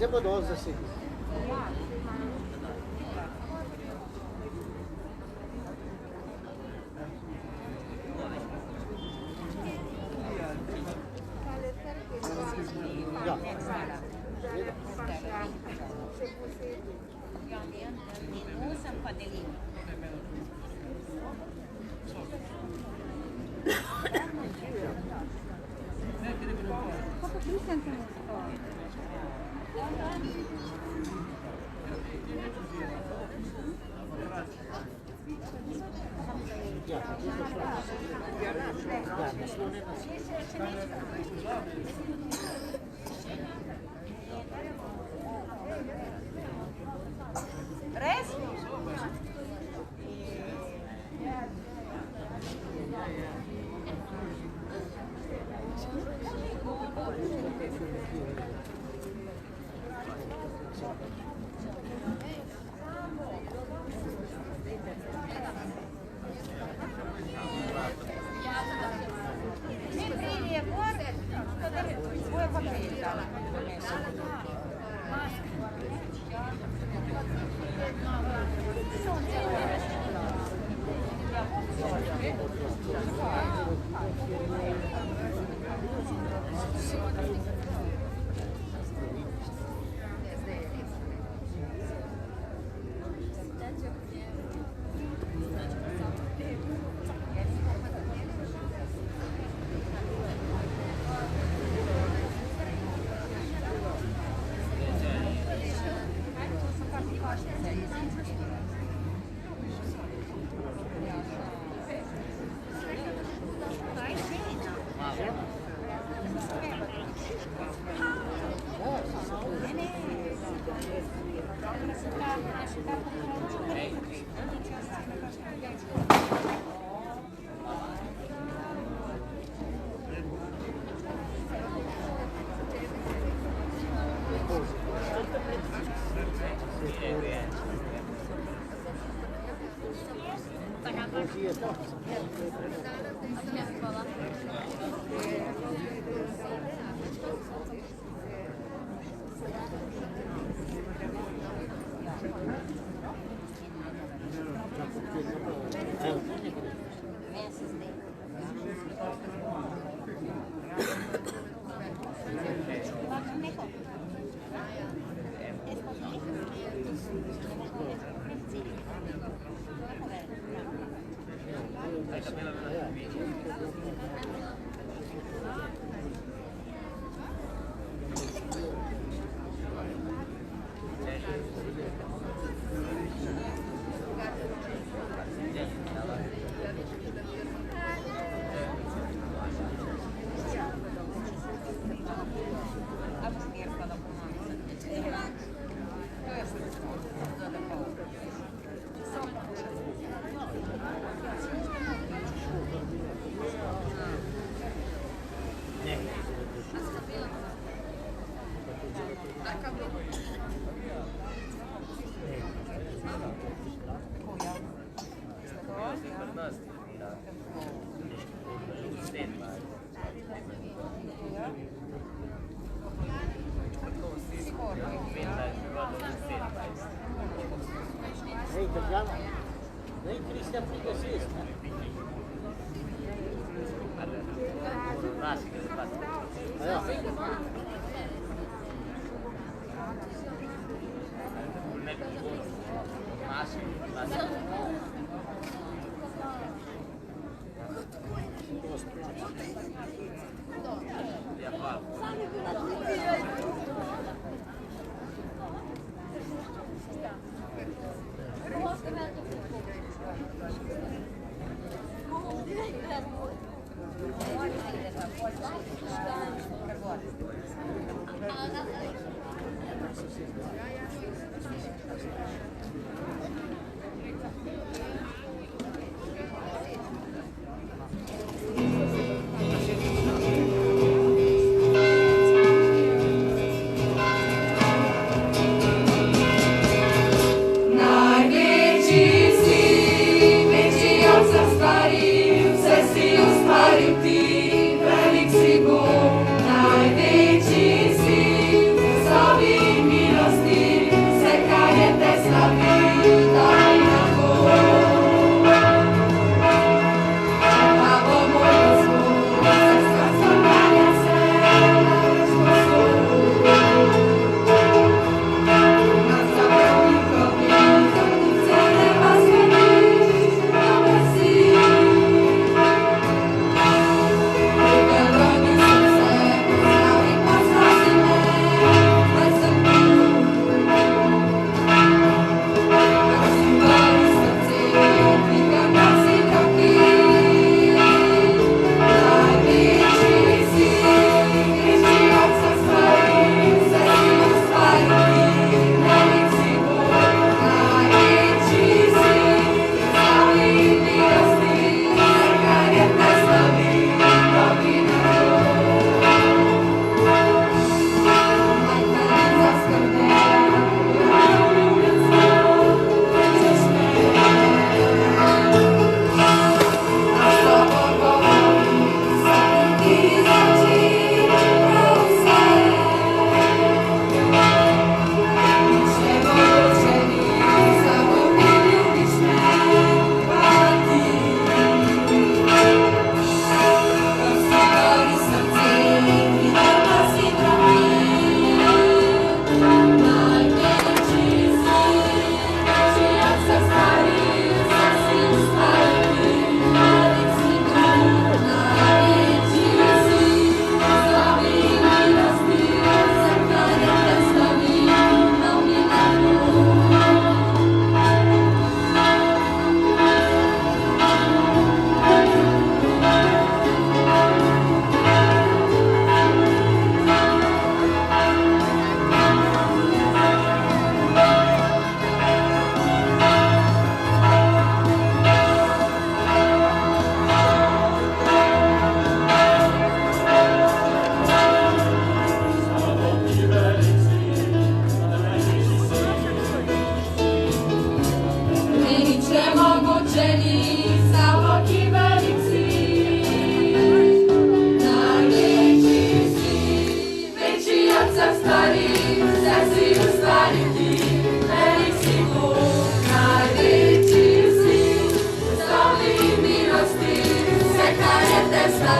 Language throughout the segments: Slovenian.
Se bodo zasegli. Ehi, Tatjana, lei Cristian Frigasista. Najveći si, slavi mi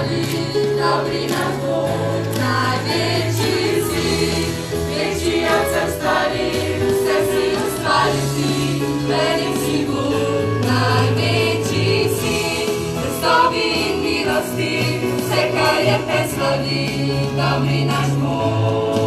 slavi, dobri naš Bog, največji si, večji od vseh stvari, vse si ustvaril ti, velik si Bog, največji si, zvestobi in milosti, vse, kar je te slavi, dobri naš Bog.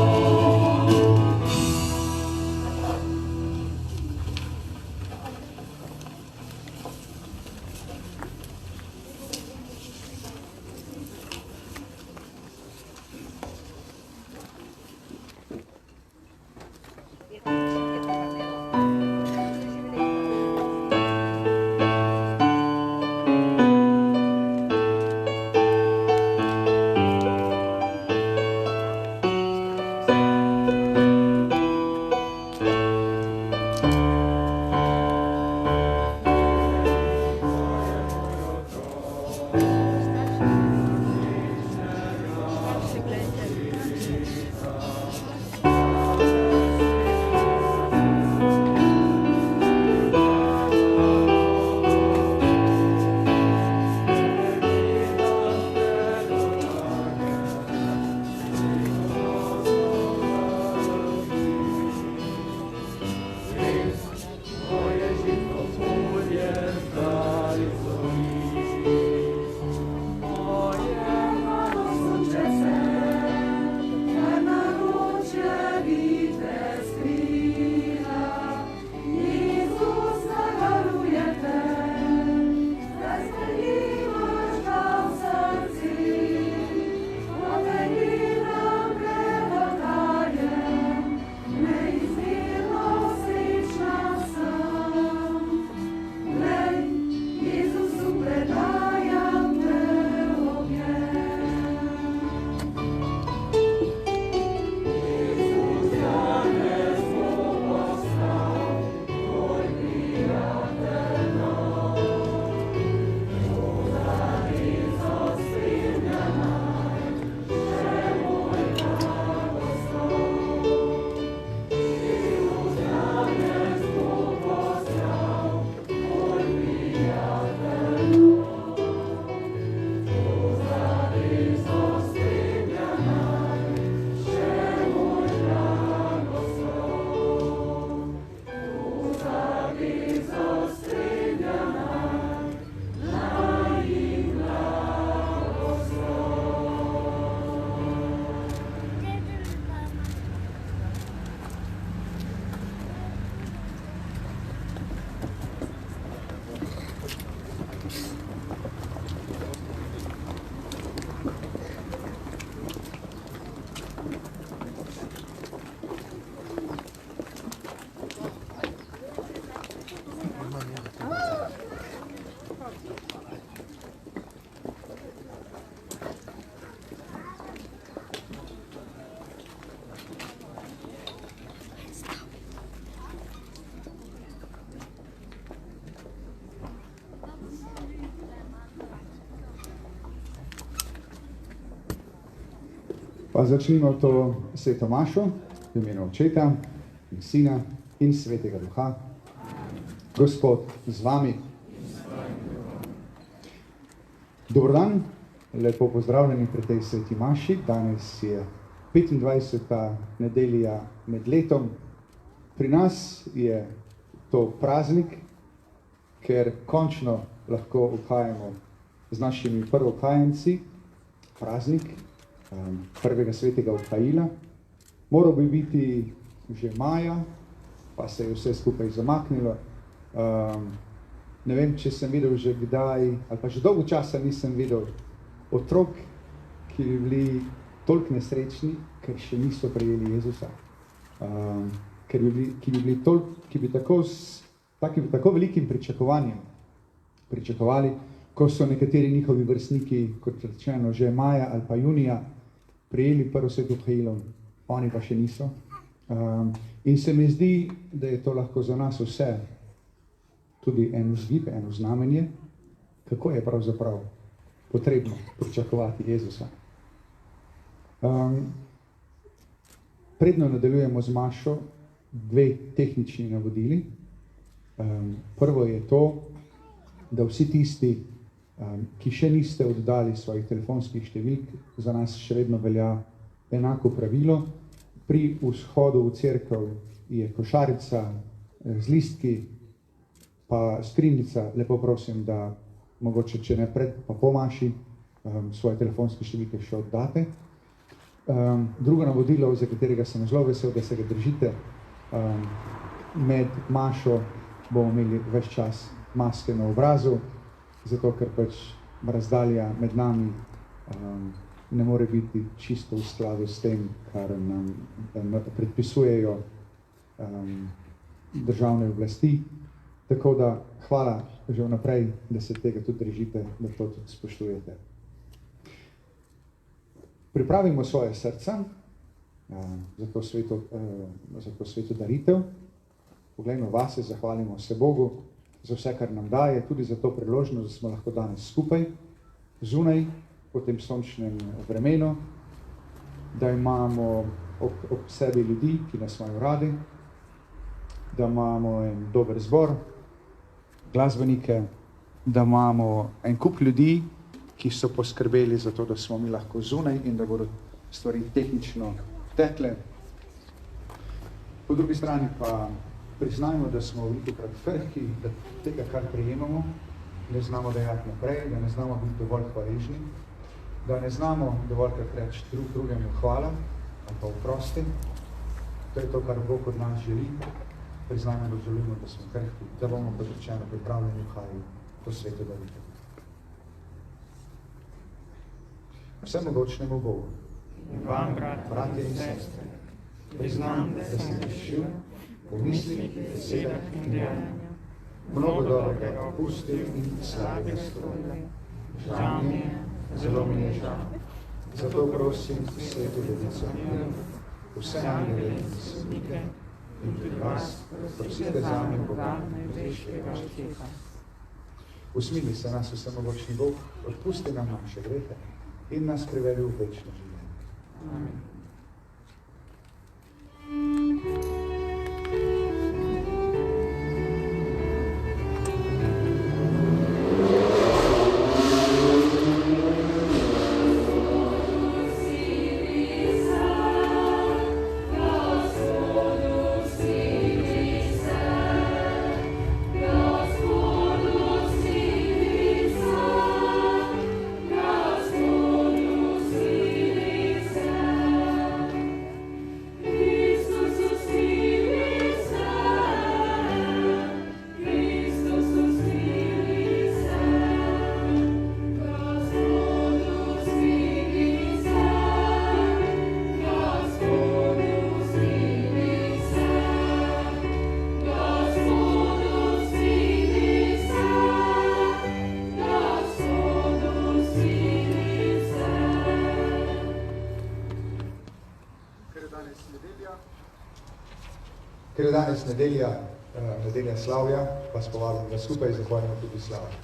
Pa začnimo to sveto mašo v imenu Očeta in Sina in Svetega Duha. Gospod z vami. Dober dan, lepo pozdravljeni pri tej sveti maši. Danes je 25. nedelja med letom. Pri nas je to praznik, ker končno lahko obhajamo z našimi prvokajenci praznik prvega svetega obhajila. Moral bi biti že maja, pa se je vse skupaj zamaknilo. Ne vem, če sem videl že kdaj, ali pa že dolgo časa nisem videl otrok, ki bi bili toliko nesrečni, ker še niso prejeli Jezusa. Ki bi tako velikim pričakovanjem pričakovali, ko so nekateri njihovi vrstniki, kot rečeno, že maja ali pa junija prejeli prvo sveto obhajilo, oni pa še niso. In se mi zdi, da je to lahko za nas vse tudi en vzgib, eno znamenje, kako je pravzaprav potrebno pričakovati Jezusa. Predno nadaljujemo z mašo dve tehnični navodili. Prvo je to, da vsi tisti, ki še niste oddali svojih telefonskih številk, za nas še vedno velja enako pravilo. Pri vzhodu v cerkev je košarica z listki, pa skrinjica, lepo prosim, da mogoče, če ne pred, pa po maši, svoje telefonske številke še oddate. Drugo navodilo, za katerega sem zelo vesel, da se ga držite, med mašo bomo imeli ves čas maske na obrazu, zato ker pač razdalja med nami ne more biti čisto v skladu s tem, kar nam predpisujejo državne oblasti. Tako da hvala že vnaprej, da se tega tudi držite, da to tudi spoštujete. Pripravimo svoje srca za to sveto daritev. Poglejmo vase, zahvalimo se Bogu za vse, kar nam daje, tudi za to priložnost, da smo lahko danes skupaj, zunaj, po tem sončnem vremenu, da imamo ob sebi ljudi, ki nas imajo radi, da imamo en dober zbor, glasbenike, da imamo en kup ljudi, ki so poskrbeli za to, da smo mi lahko zunaj in da bodo stvari tehnično tekle. Po drugi strani pa priznajmo, da smo velikokrat krhki, da tega, kar prejemamo, ne znamo dajati naprej, da ne znamo biti dovolj hvaležni, da ne znamo dovoljkrat reči drugemu hvala ali pa oprosti. To je to, kar Bog od nas želi. Priznajmo, da želimo, da smo krhki, da bomo kot rečeno pripravljeni v haju to sveto daritev. Vsemogočnemu Bogu, vam, bratje in sestre, priznam, da sem grešil, po mislih, besedah in dejanjih, mnogo dobrega opustil in slabega storil. Žal mi je, zelo mi je žal. Zato prosim sveto Devico miru, vse angele in svetnike in tudi vas, prosite zame Boga nebeškega Očeta. Usmili se nas vsemogočni Bog, odpusti nam naše grehe in nas privedi v večno življenje. Amen. Ker je danes nedelja slavja, vas povabim, da skupaj zahvalimo tudi slavje.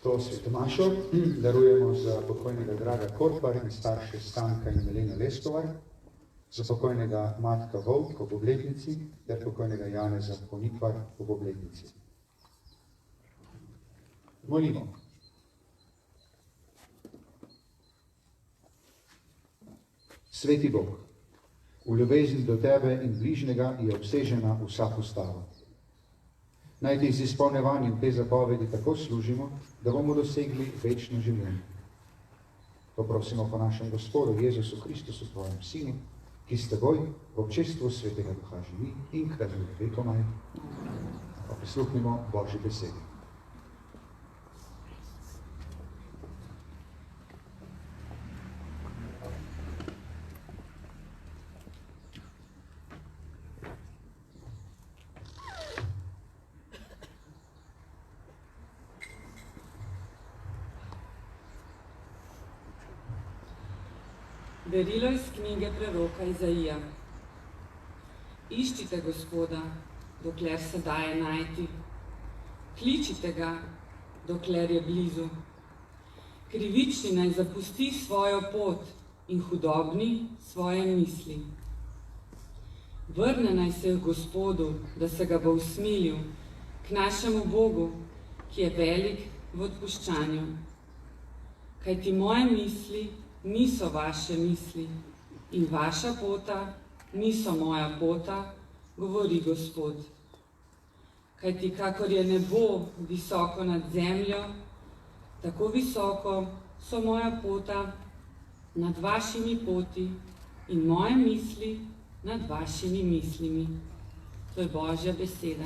To sveto mašo darujemo za pokojnega Draga Korpar in starše Stanka in Melena Leskovar, za pokojnega Matka Volk ob obletnici ter pokojnega Janeza Ponikvar ob obletnici. Molimo. Sveti Bog, V ljubezni do tebe in bližnjega je obsežena vsa postava. Naj ti z izpolnjevanjem te zapovedi tako služimo, da bomo dosegli večno življenje. To prosimo po našem Gospodu Jezusu Kristusu, tvojem Sinu, ki s teboj v občestvu Svetega Duha živi in kraljuje vekomaj. Pa prisluhnimo Božji besedi. Berilo iz knjige preroka Izaija. Iščite Gospoda, dokler se daje najti. Kličite ga, dokler je blizu. Krivični naj zapusti svojo pot in hudobni svoje misli. Vrne naj se k Gospodu, da se ga bo usmilil, k našemu Bogu, ki je velik v odpuščanju. Kajti moje misli niso vaše misli in vaša pota niso moja pota, govori Gospod. Kajti kakor je nebo visoko nad zemljo, tako visoko so moja pota nad vašimi poti in moje misli nad vašimi mislimi. To je Božja beseda.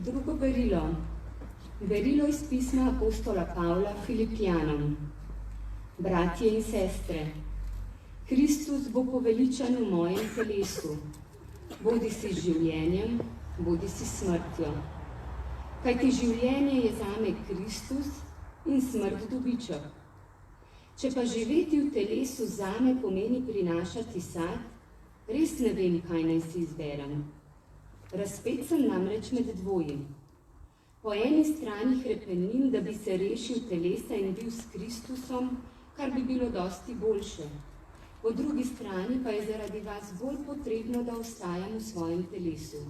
Drugo berilo. Berilo iz pisma apostola Pavla Filipijanom. Bratje in sestre, Kristus bo poveličan v mojem telesu, bodi si življenjem, bodi si smrtjo. Kajti življenje je zame Kristus in smrt dobiček. Če pa živeti v telesu zame pomeni prinašati sad, res ne vem, kaj naj si izberem. Razpet sem namreč med dvojim. Po eni strani hrepenim, da bi se rešil telesa in bil s Kristusom, kar bi bilo dosti boljše. Po drugi strani pa je zaradi vas bolj potrebno, da ostajam v svojem telesu.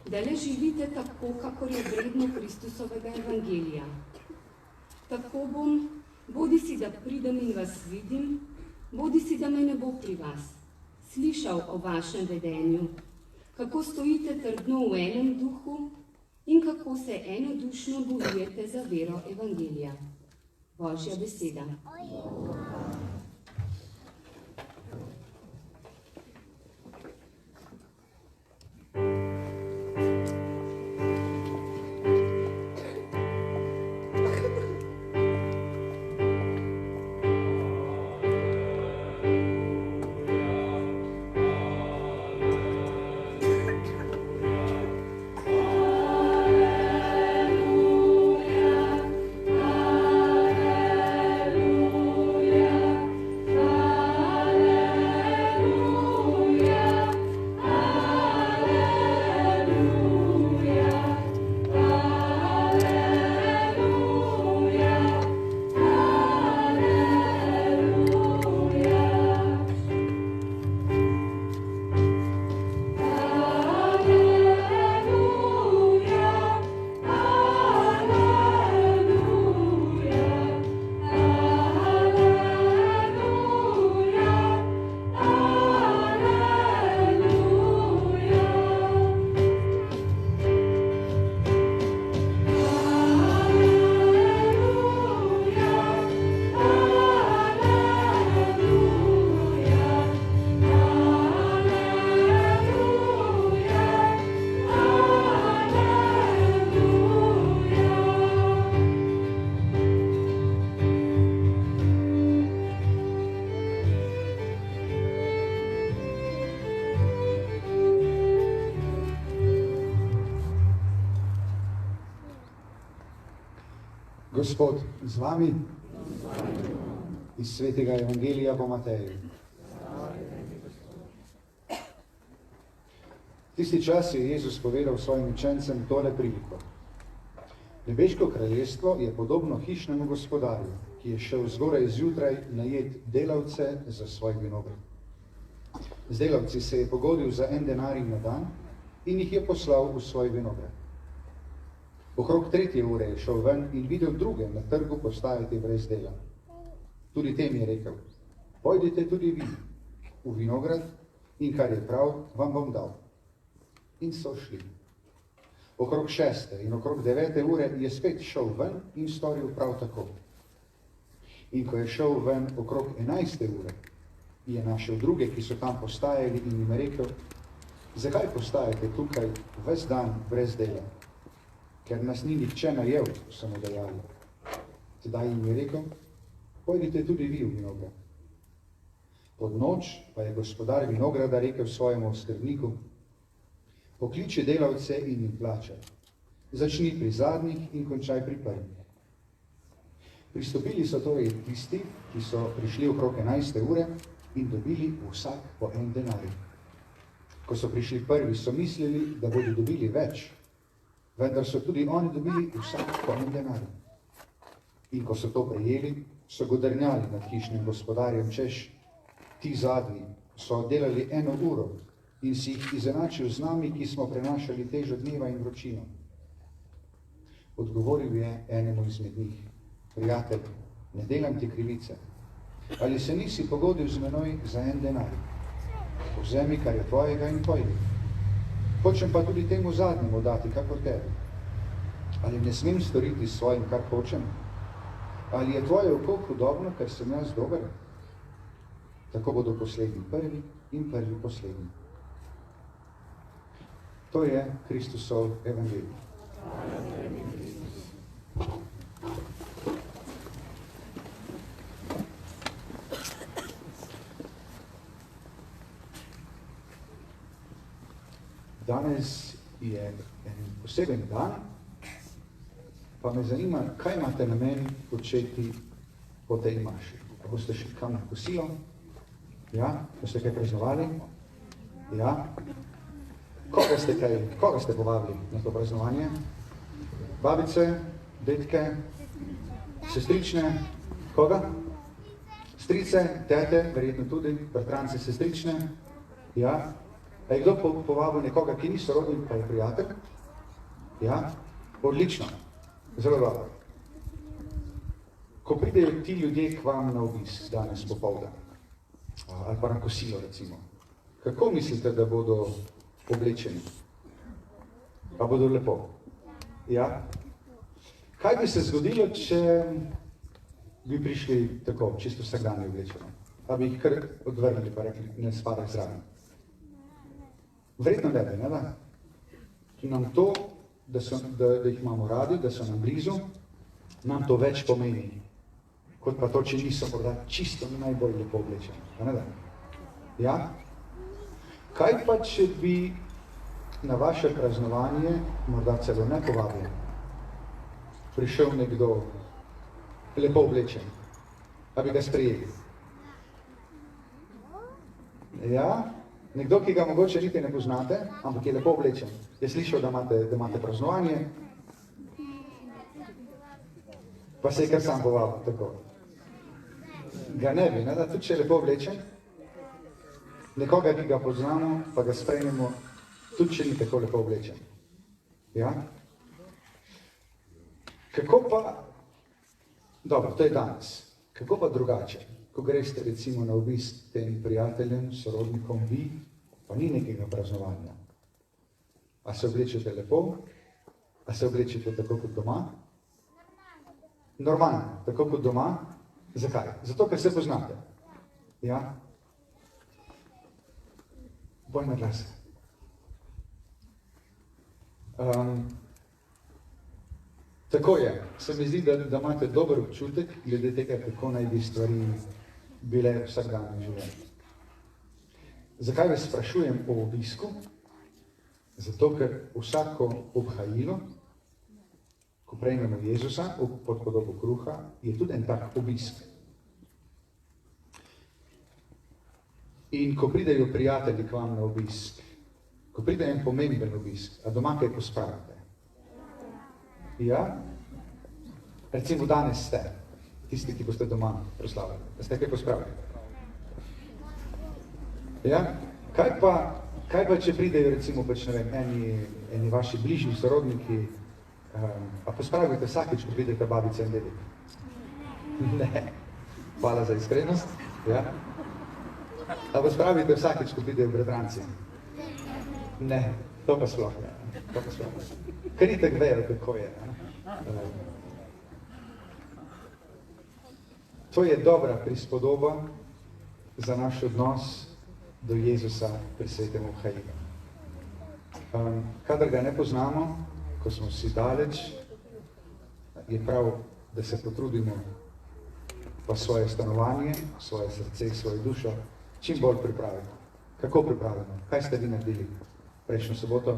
Da le živite tako, kakor je vredno Kristusovega evangelija. Tako bom, bodi si, da pridem in vas vidim, bodi si, da me ne bo pri vas, slišal o vašem vedenju, kako stojite trdno v enem duhu in kako se enodušno borujete za vero evangelija. Božja beseda. Gospod z vami iz svetega Evangelija po Mateju. Tisti čas je Jezus povedal svojim učencem tole priliko. Nebeško kraljestvo je podobno hišnemu gospodarju, ki je šel zgoraj zjutraj najet delavce za svoj vinograd. Z delavci se je pogodil za 1 denarij na dan in jih je poslal v svoj vinograd. Okrog 3. ure je šel ven in videl druge na trgu postajati brez dela. Tudi tem je rekel, pojdite tudi vi v vinograd in kar je prav, vam bom dal. In so šli. Okrog 6. in okrog 9. ure je spet šel ven in storil prav tako. In ko je šel ven okrog 11. ure, je našel druge, ki so tam postajali in jim rekel, zakaj postajate tukaj ves dan brez dela? Ker nas ni nihče najel, so mu dejali. Tedaj jim je rekel, pojdite tudi vi v vinograd. Pod noč pa je gospodar vinograda rekel svojemu skrbniku, pokliči delavce in jim plačaj. Začni pri zadnjih in končaj pri prvih. Pristopili so torej tisti, ki so prišli okrog 11. ure in dobili vsak po 1 denarij. Ko so prišli prvi, so mislili, da bodo dobili več, vendar so tudi oni dobili vsak po 1 denarij. In ko so to prejeli, so godrnjali nad hišnim gospodarjem, češ, ti zadnji so delali 1 uro in si jih izenačil z nami, ki smo prenašali težo dneva in vročino. Odgovoril je enemu izmed njih, prijatelj, ne delam ti krivice. Ali se nisi pogodil z menoj za 1 denarij? Vzemi, kar je tvojega in pojdi. Hočem pa tudi temu zadnjemu dati, kakor tebi. Ali ne smem storiti s svojim, kar hočem? Ali je tvoje oko hudobno, ker sem jaz dober? Tako bodo poslednji prvi in prvi poslednji. To je Kristusov evangelij. Danes je en poseben dan, pa me zanima, kaj imate namen početi po tej maši. A boste šli kam na kosilo? Ja? Boste kaj praznovali? Ja? Koga ste povabili na to praznovanje? Babice, detke, sestrične, koga? Strice, tete, verjetno tudi, bratrance, sestrične. Ja? A je kdo povabil nekoga, ki ni sorodnik, pa je prijatelj? Ja? Odlično. Zelo dobro. Ko pridejo ti ljudje k vam na obisk danes popoldan, ali pa na kosilo recimo, kako mislite, da bodo oblečeni? Pa bodo lepo? Ja? Kaj bi se zgodilo, če bi prišli tako, čisto vsakdanje oblečeni? Pa bi jih kar odvrnili, pa rekli, ne spadaj zraven. Verjetno ne bi, ne da? Nam to, da jih imamo radi, da so nam blizu, nam to več pomeni, kot pa to, če niso morda čisto najbolj lepo oblečeni. Ne da? Ja? Kaj pa, če bi na vaše praznovanje, morda celo nepovabljen, prišel nekdo lepo oblečen, pa bi ga sprejeli? Ja? Nekdo, ki ga mogoče niti ne poznate, ampak je lepo oblečen. Je slišal, da imate praznovanje, pa se je kar sam povabil, tako. Ga ne bi, ne, da tudi če je lepo oblečen, nekoga, ki ga poznamo, pa ga sprejmemo, tudi če ni tako lepo oblečen. Ja? Kako pa, dobro, to je danes, kako pa drugače? Ko greste recimo na obisk tem prijateljem, sorodnikom, vi, pa ni nekega praznovanja. A se oblečete lepo? A se oblečete tako kot doma? Normalno, tako kot doma. Zakaj? Zato, ker se poznate. Ja? Boj na glas. Tako je. Se mi zdi, da imate dober občutek glede tega, kako naj bi stvari bile vsakdanje življenje. Zakaj vas sprašujem o obisku? Zato, ker vsako obhajilo, ko prejmemo Jezusa pod podobo kruha, je tudi en tak obisk. In ko pridejo prijatelji k vam na obisk, ko pride en pomemben obisk, a doma kaj pospravite? Ja? Recimo danes ste, tisti, ki boste doma proslavljali, da ste kaj pospravili. Ja? Kaj pa, če pridejo recimo pač, ne vem, eni vaši bližnji sorodniki, a pospravite vsakič, ko pridete babice in dedek? Ne. Hvala za iskrenost. Ja? A pospravite vsakič, ko pridejo bratranci? Ne. To pa sploh ne. To pa sploh ne. Ker itak vejo, kako je. To je dobra prispodoba za naš odnos do Jezusa pri svetem Euharistiju. Kadar ga ne poznamo, ko smo vsi daleč, je prav, da se potrudimo pa svoje stanovanje, svoje srce, svojo dušo čim bolj pripravimo. Kako pripravimo? Kaj ste vi naredili prejšnjo soboto?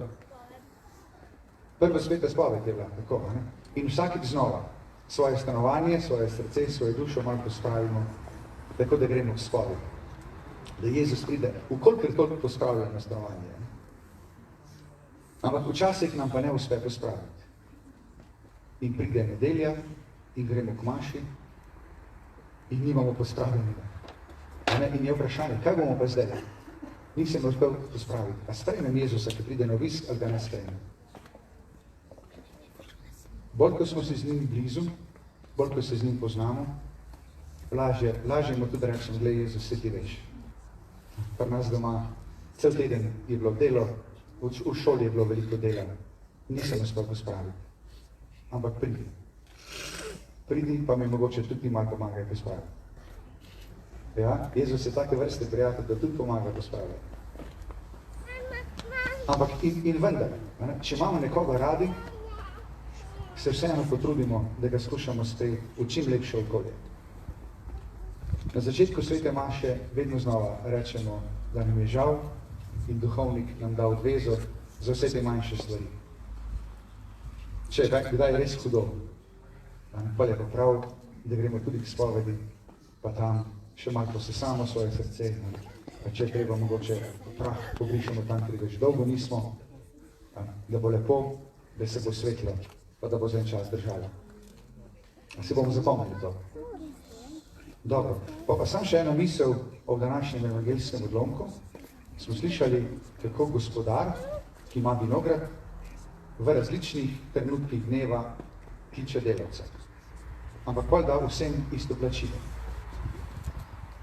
Prva sveta spoved je bila, tako, ne? In vsakič znova svoje stanovanje, svoje srce, svojo dušo malo pospravimo, tako da gremo k spovedi. Da Jezus pride, ukolikor toliko pospravljeno stanovanje. Ampak včasih nam pa ne uspe pospraviti. In pride nedelja, in gremo k maši, in nimamo pospravljenega. In je vprašanje, kaj bomo pa zdaj? Nisem uspel pospraviti. A sprejmem Jezusa, ki pride na obisk, ali ga ne sprejmem? Bolj, ko smo se z njim blizu, bolj, ko se z njim poznamo, lažje mu tudi rečem, glej, Jezus, se ti veš. Pri nas doma cel teden je bilo delo, v šoli je bilo veliko dela, nisem uspel pospraviti. Ampak pridi. Pridi, pa mi mogoče tudi malo pomagaj pospraviti. Ja? Jezus je take vrste prijatelj, da tudi pomaga pospraviti. Ampak in vendar, če imamo nekoga radi, se vseeno potrudimo, da ga skušamo sprejeti v čim lepše okolje. Na začetku svete maše vedno znova rečemo, da nam je žal in duhovnik nam da odvezo za vse te manjše stvari. Če je kdaj res hudo, pa je pa prav, da gremo tudi k spovedi, pa tam še malo posesamo svoje srce, pa če treba mogoče prah pobrišemo tam, ker ga že dolgo nismo, da bo lepo, da se bo svetlo, pa da bo za en čas držalo. A si bomo zapomnili to? Dobro, pa sam še eno misel o današnjem evangelijskem odlomku. Smo slišali, kako gospodar, ki ima vinograd, v različnih trenutkih dneva kliče delavce. Ampak pol da vsem isto plačilo.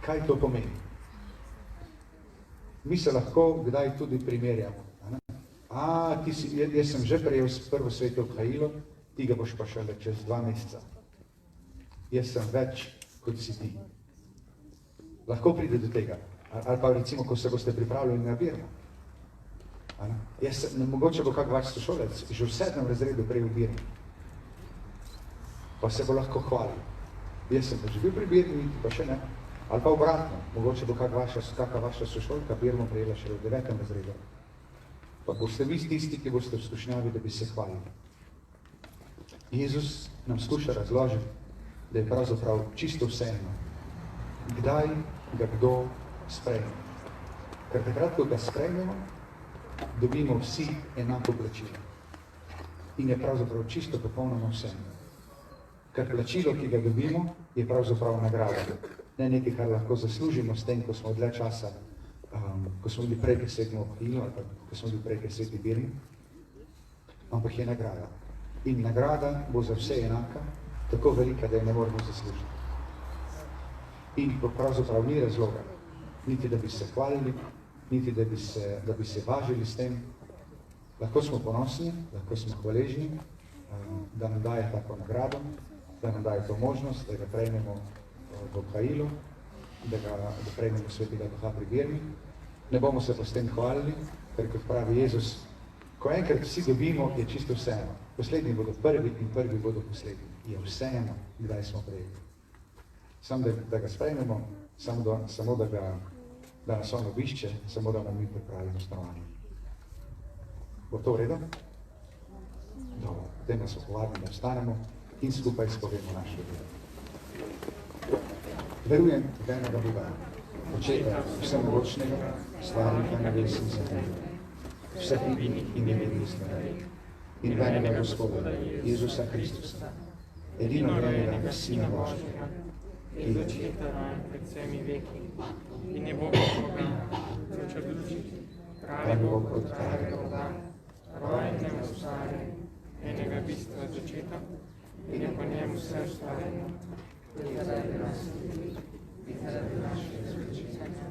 Kaj to pomeni? Mi se lahko kdaj tudi primerjamo. Jaz sem že prejel prvo sveto obhajilo, ti ga boš pa šele čez 2 meseca. Jaz sem več, kot si ti. Lahko pride do tega. Ali pa recimo, ko se boste pripravljali na birmo. Mogoče bo kak vaš sošolec že v 7. razredu prejel birmo. Pa se bo lahko hvalil. Jaz sem pa že bil pri birmi, ti pa še ne. Ali pa obratno, mogoče bo kaka vaša sošolka birmo prejela še v 9. razredu. Pa boste vi tisti, ki boste v skušnjavi, da bi se hvalili. Jezus nam skuša razložiti, da je pravzaprav čisto vseeno, kdaj ga kdo sprejme. Ker takrat, ko ga sprejmemo, dobimo vsi enako plačilo. In je pravzaprav čisto popolnoma vseeno. Ker plačilo, ki ga dobimo, je pravzaprav nagrada. Ne nekaj, kar lahko zaslužimo s tem, ko smo dlje časa, ko smo bili prej k svetemu obhajilu, ali pa ko smo bili prej k sveti birmi, ampak je nagrada. In nagrada bo za vse enaka, tako velika, da je ne moramo zaslužiti. In pravzaprav ni razloga, niti da bi se hvalili, niti da bi se važili s tem. Lahko smo ponosni, lahko smo hvaležni, da nam daje tako nagrado, da nam daje to možnost, da ga prejmemo v obhajilu, da prejmemo svetega duha pri birmi. Ne bomo se pa s tem hvalili, ker kot pravi Jezus, ko enkrat vsi dobimo, je čisto vseeno. Poslednji bodo prvi in prvi bodo poslednji. Je vseeno, kdaj smo prejeli. Samo da ga sprejmemo, samo da nas on obišče, samo da nam mi pripravimo stanovanje. Bo to v redu? Dobro, potem nas povabim, da vstanemo in skupaj spovemo našo vero. Verujem v enega Boga, Očeta vsemogočnega, stvarnika nebes in zemlje, vseh vidnih in nevidnih stvari, in v enega Gospoda, Jezusa Kristusa, edinorodnega Sina Božjega, ki je začeta pred vsemi veki in je Boga začel luči, pravi Bog od pravega Boga, rojen neustvarjen, enega bistva začeta in je po njemu vse ustvarjeno, in zaradi nas in zaradi našega zvečenja,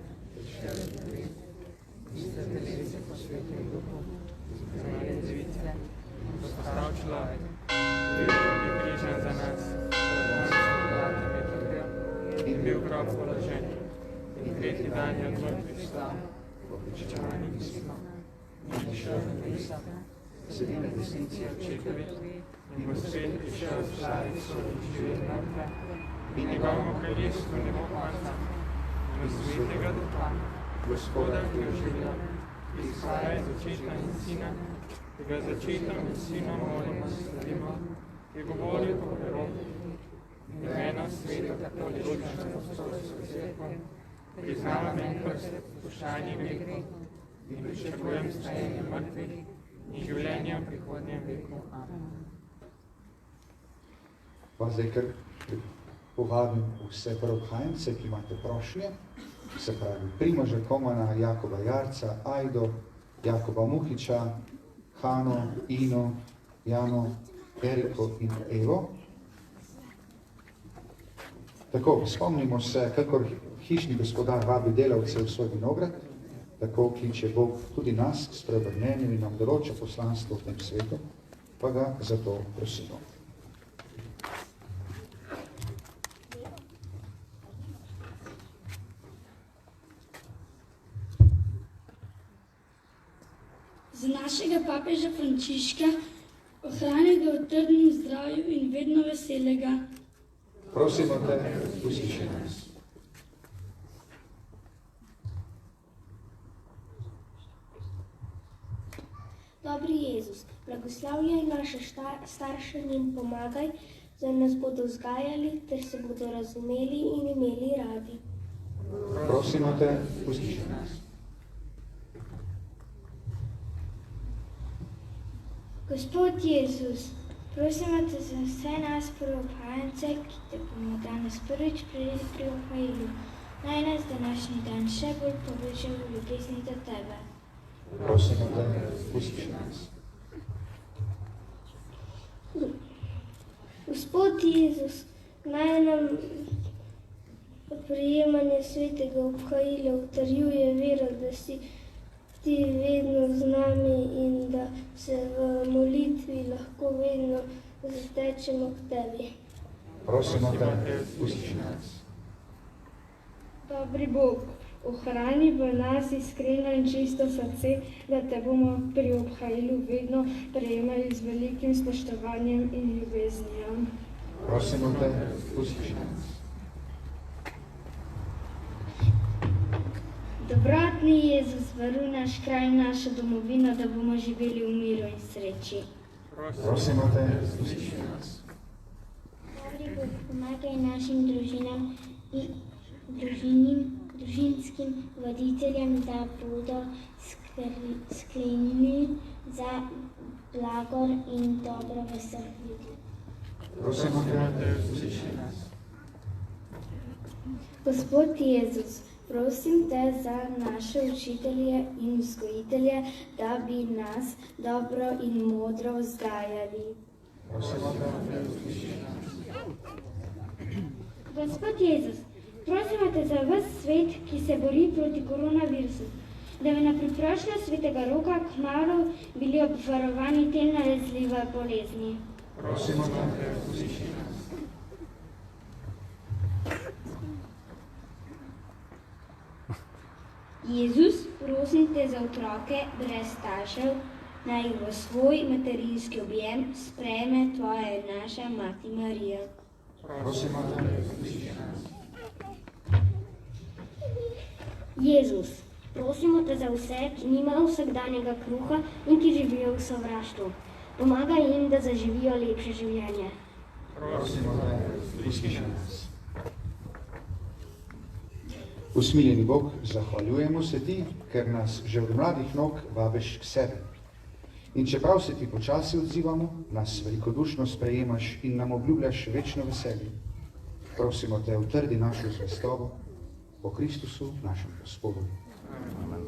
iste telese po svetem duhu, zaradi zvice, postal človek, bil križan za nas, in bil grob položen, in tretji dan je od mrtvih vstal, pričakovanih smo, in prišel na nebesa, sedi na desnici Očetovi, in bo spet prišel slaviti svoje žive mrtve, in njegovemu kraljestvu ne bo konca, in svetega duha, Gospoda, ki je oživlja, ki izhaja iz Očeta in Sina, ki ga z Očetom in Sinom molimo sledimo, ki govori po Evropi, in eno sveto katoliško apostolsko cerkev, priznavam en krst, puščanje grehu, in pričakujem stajenje mrtvih in življenje v prihodnjem veku. Amen. Pa zdaj kar povabim vse pravobhajence, ki imate prošnje, se pravi Primoža Komana, Jakoba Jarca, Ajdo, Jakoba Muhiča, Hano, Ino, Jano, Eriko in Evo. Tako, spomnimo se, kakor hišni gospodar vabi delavce v svoj vinograd, tako kliče Bog tudi nas s preobrnenjem in nam določa poslanstvo v tem svetu, pa ga zato prosimo. Za našega papeža Frančiška, ohrani ga v trdnem zdravju in vedno veselega. Prosimo te, usliši nas. Dobri Jezus, blagoslavljaj naše starše in pomagaj, da nas bodo vzgajali, ter se bodo razumeli in imeli radi. Prosimo te, usliši nas. Gospod Jezus, prosimo te za vse nas pravobhajence, ki te bomo danes prvič prejeli pri obhajilu. Naj nas današnji dan še bolj poveže v ljubezni do tebe. Prosimo te, usliši nas. Gospod Jezus, naj nam prijemanje svetega obhajila utrjuje vero, da si ti vedno z nami in da se v molitvi lahko vedno zatečemo k tebi. Prosimo te, usliši nas. Dobri Bog, ohrani v nas iskreno in čisto srce, da te bomo pri obhajilu vedno prejemali z velikim spoštovanjem in ljubeznijo. Prosimo te, usliši nas. Dobratni Jezus, varuj naš kraj, našo domovino, da bomo živeli v miru in sreči. Prosimo te, usliši nas. Dobri Bog, pomagaj našim družinam in družinskim voditeljem, da bodo sklenili za blagor in dobro vseh ljudi. Prosimo te, usliši nas. Gospod Jezus, prosim te za naše učitelje in vzgojitelje, da bi nas dobro in modro vzgajali. Prosimo te, usliši nas. Gospod Jezus, prosimo te za ves svet, ki se bori proti koronavirusu, da bi na priprošnjo svetega Roka kmalu bili obvarovani te nalezljive bolezni. Prosimo te, usliši nas. Jezus, prosim te za otroke brez staršev, naj jih v svoj materinski objem sprejme tvoja naša Mati Marija. Prosimo te, usliši nas. Jezus, prosimo te za vse, ki nimajo vsakdanjega kruha in ki živijo v sovraštvu. Pomagaj jim, da zaživijo lepše življenje. Prosimo, prisliši nas. Usmiljeni Bog, zahvaljujemo se ti, ker nas že od mladih nog vabiš k sebi. In čeprav se ti počasi odzivamo, nas velikodušno sprejemaš in nam obljubljaš večno veselje. Prosimo te, utrdi našo zvestobo po Kristusu, našem Gospodu. Amen.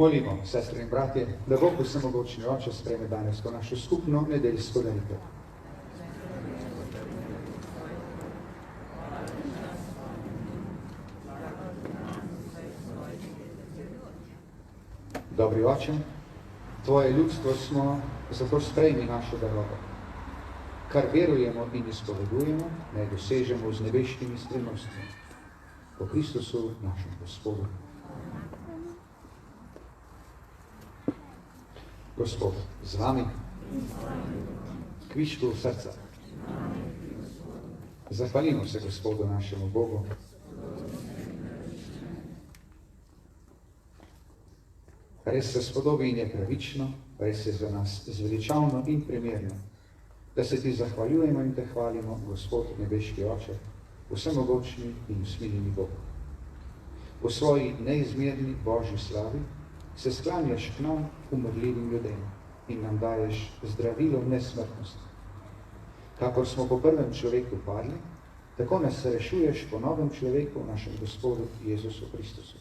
Molimo, sestre in bratje, da Bog vsemogočni Oče sprejme danes to našo skupno nedeljsko daritev. Dobri Oče, Tvoje ljudstvo smo, zato sprejmi našo darovo. Kar verujemo in izpovedujemo, naj dosežemo z nebeškimi skrivnostmi. Po Kristusu, našem Gospodu. Gospod, z vami, kvišku srca. Zahvalimo se Gospodu našemu Bogu. Res se spodobi in je pravično, res je za nas zveličavno in primerno, da se ti zahvaljujemo in te hvalimo, Gospod nebeški Oče, vsemogočni in usmiljeni Bog. V svoji neizmerni Božji slavi se sklanjaš k nam, umrljivim ljudem, in nam daješ zdravilo nesmrtnosti. Kakor smo po prvem človeku padli, tako nas rešuješ po novem človeku, našem Gospodu Jezusu Kristusu.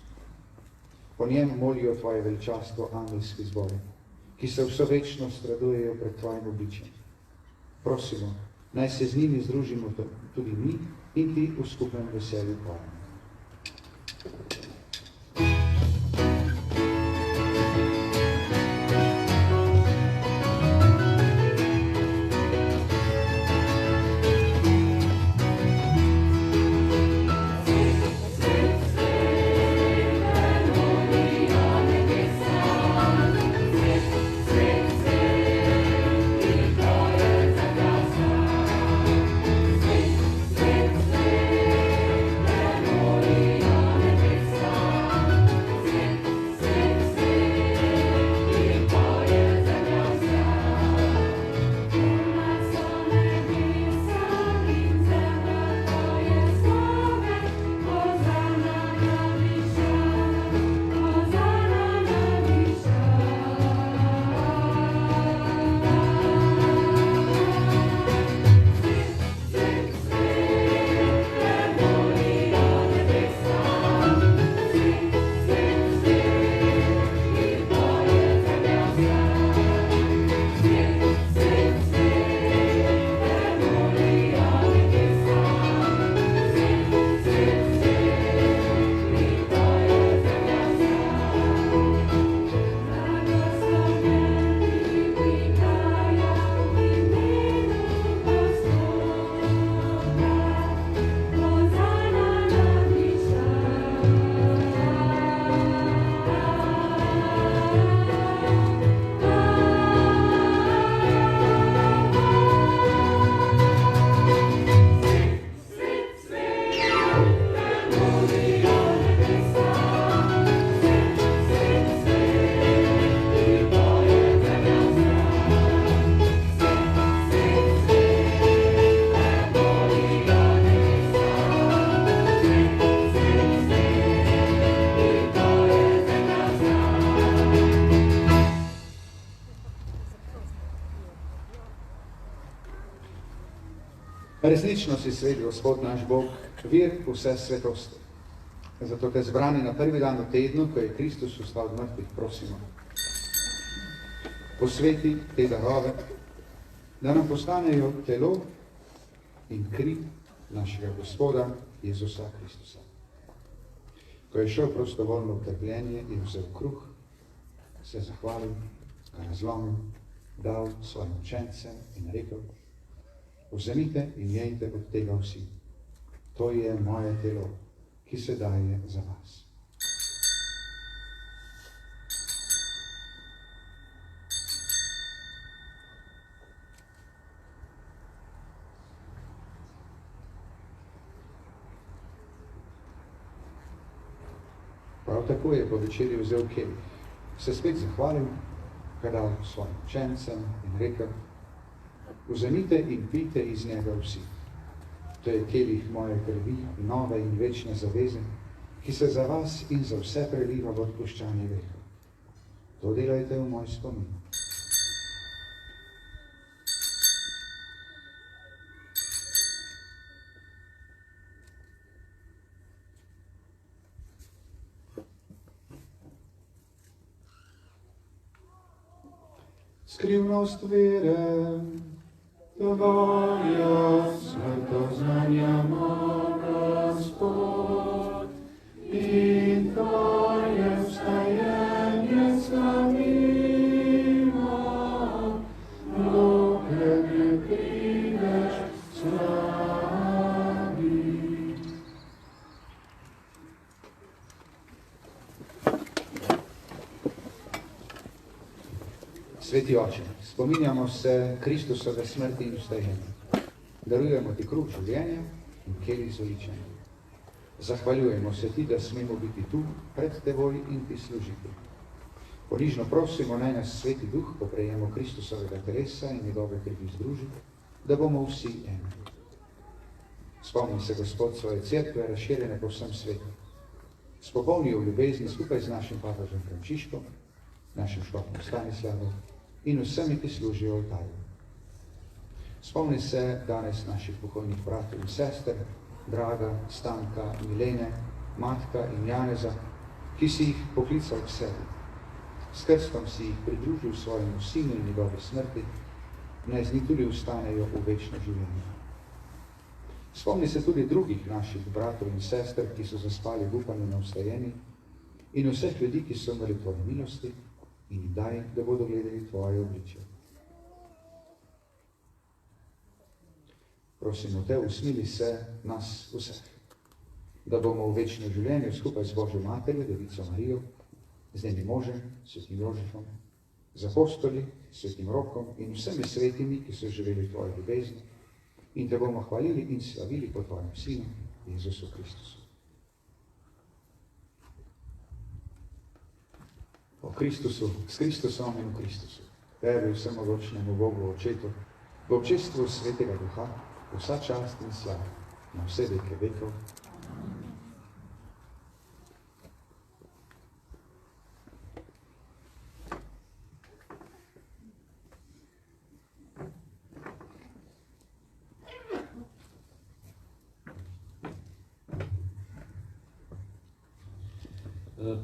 Po njem molijo Tvoje veličastvo angelski zbori, ki se vso večnost radujejo pred Tvojim obličjem. Prosimo, naj se z njimi združimo tudi mi in ti v skupnem veselju Tvojem. Tvoje Resnično si svet, Gospod naš Bog, vir vse svetosti. Zato te zbrani na prvi dan v tednu, ko je Kristus vstal od mrtvih, prosimo. Posveti te darove, da nam postanejo telo in kri našega Gospoda Jezusa Kristusa. Ko je šel prostovoljno v trpljenje in vzel kruh, se zahvalil, ga razlomil, dal svojim učencem in rekel: vzemite in jejte od tega vsi. To je moje telo, ki se daje za vas. Prav tako je po večerji vzel kelih, se spet zahvalil, ga dal svojim učencem in rekel: vzemite in pijte iz njega vsi. To je kelih moje krvi, nove in večne zaveze, ki se za vas in za vse preliva v odpuščanje grehov. To delajte v moj spomin. Skrivnost vere, Tvoja smrto znanjamo, Gospod, in Tvoje vstajenje slavimo, dokler ne prideš s nami. Sveti Oče, spominjamo se Kristusove smrti in vstajenja. Darujemo ti kruh življenja in kelih zveličenja. Zahvaljujemo se ti, da smemo biti tu pred teboj in ti služiti. Ponižno prosimo, naj nas Sveti Duh po prejemu Kristusovega telesa in njegove krvi združi, da bomo vsi eni. Spomni se, Gospod, svoje cerkve razširjene po vsem svetu. Spopolni v ljubezni skupaj z našim papežem Frančiškom, našim škofom Stanislavom in vsemi, ki služijo oltarju. Spomni se danes naših pokojnih bratov in sester, Draga, Stanka, Milene, Matka in Janeza, ki si jih poklical k sebi. S krstom si jih pridružil svojemu sinu in njegovi smrti, naj z njih tudi ustanejo v večno življenje. Spomni se tudi drugih naših bratov in sester, ki so zaspali v upanju na vstajenju, in vseh ljudi, ki so imeli tvoje milosti, in daj, da bodo gledali tvoje obličje. Prosimo te, usmili se nas vseh, da bomo v večno življenju skupaj z Božjo Materjo, Devico Marijo, z njenim možem, svetim Jožefom, z apostoli, svetim Rokom in vsemi svetimi, ki so živeli v tvoji ljubezni, in te bomo hvalili in slavili po tvojem Sinu, Jezusu Kristusu. O Kristusu, s Kristusom in v Kristusu, tebi vsemogočnemu Bogu Očetu, v občestvu Svetega Duha, vsa čast in slava na vse veke vekov.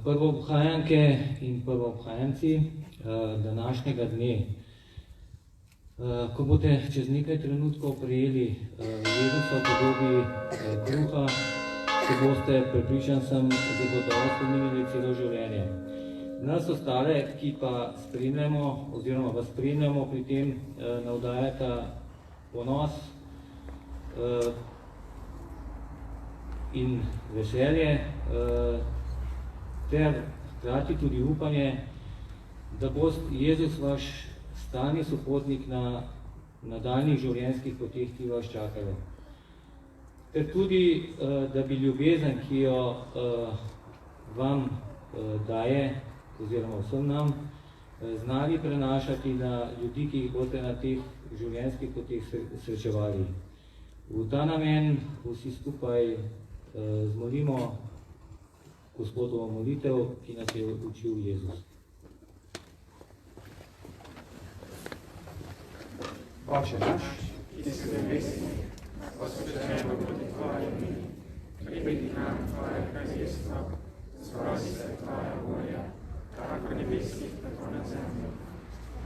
Prvoobhajanke in prvoobhajanci današnjega dne. Ko boste čez nekaj trenutkov prejeli Jezusa v podobi kruha, se boste, prepričan sem, zagotovo spominjali celo življenje. Nas ostale, ki pa spremljamo oziroma vas spremljamo pri tem, navdajata ponos in veselje, ter hkrati tudi upanje, da bo Jezus vaš stalni sopotnik na nadaljnjih življenjskih poteh, ki vas čakajo. Ter tudi, da bi ljubezen, ki jo vam daje, oziroma vsem nam, znali prenašati na ljudi, ki jih boste na teh življenjskih poteh srečevali. V ta namen vsi skupaj zmolimo Gospodovo molitev, ki nas je učil Jezus. Oče naš, ki si v nebesih, posvečeno bodi tvoje ime, pridi nam tvoje kraljestvo, sprosi se tvoja volja, tako nebeskih, tako na zemlji.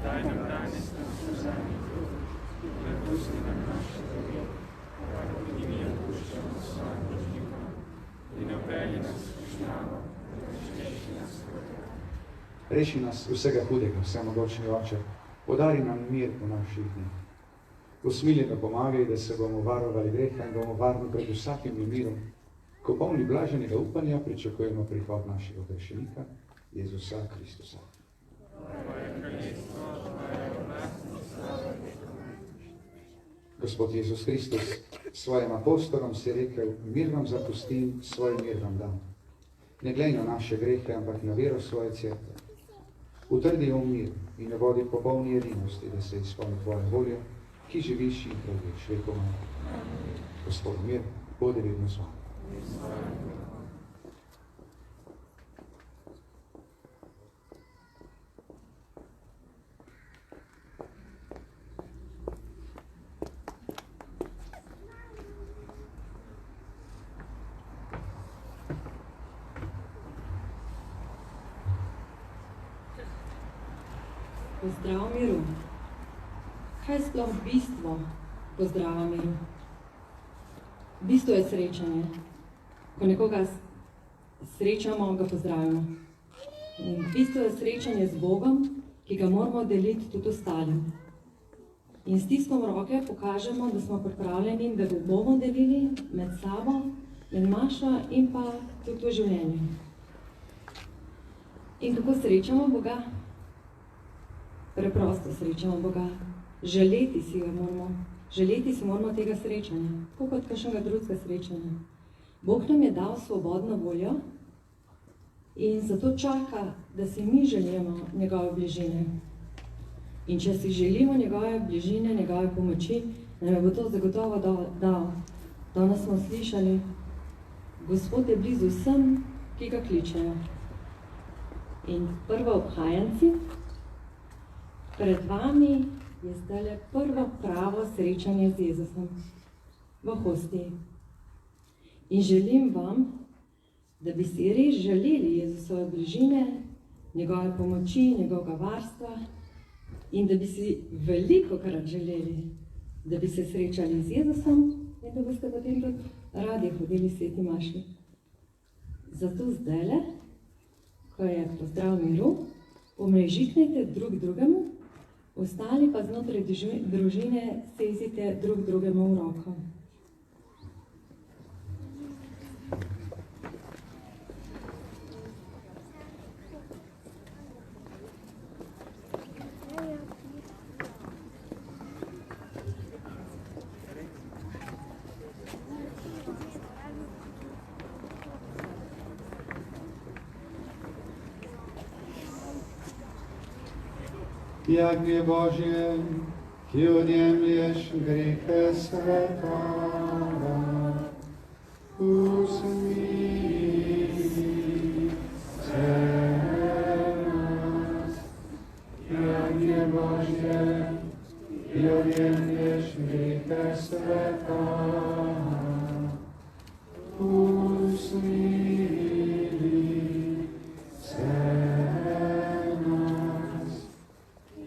Daj nam danes naš vsakdanji kruh, in odpusti nam naše dolge, kako tudi mi odpuščamo svojim dolžnikom, in ne vpelji nas v skušnjavo, reši nas proti zlu. Reši nas vsega hudega, vsemogočni Oče, podari nam mir v naših dneh. Usmili nam pomagaj, da se bomo varovali greha in bomo varni pred vsakim nemirom. Ko polni blaženega upanja pričakujemo prihod našega Odrešenika, Jezusa Kristusa. Gospod Jezus Kristus, svojim apostolom si rekel, mir vam zapustim, svoj mir vam dam. Ne glej na naše grehe, ampak na vero svoje cerkve. Utrdi jo v mir in ne vodi popolni edinosti, da se izpolni tvoja volja, ki živiš in praviš vekomaj. Gospod mir, bodi vedno z vami. Pozdrav miru. Kaj je sploh bistvo pozdrava miru? Bistvo je srečanje. Ko nekoga srečamo, ga pozdravimo. In bistvo je srečanje z Bogom, ki ga moramo deliti tudi ostalim. In s tiskom roke pokažemo, da smo pripravljeni, da ga bomo delili med sabo, med Mašo in pa tudi v življenju. In kako srečamo Boga? Preprosto srečamo Boga. Želeti si moramo tega srečanja, tako kot kakšnega drugega srečanja. Bog nam je dal svobodno voljo in zato čaka, da si mi želimo njegove bližine. In če si želimo njegove bližine, njegove pomoči, nam je bo to zagotovo dal. Danes smo slišali, Gospod je blizu vsem, ki ga kličejo. In prvoobhajanci, pred vami je zdaj prvo pravo srečanje z Jezusom v hostiji. In želim vam, da bi si res želeli Jezusove bližine, njegove pomoči, njegovega varstva in da bi si velikokrat želeli, da bi se srečali z Jezusom in da boste potem tudi radi hodili sveti maši. Zato zdajle, ko je pozdrav miru, pomrežiknite drug drugemu, ostali pa znotraj družine sezite drug drugemu v roko. Jagnje Božje, ki odjemlješ grehe sveta, usmili se nas. Jagnje Božje, ki odjemlješ grehe sveta, usmili se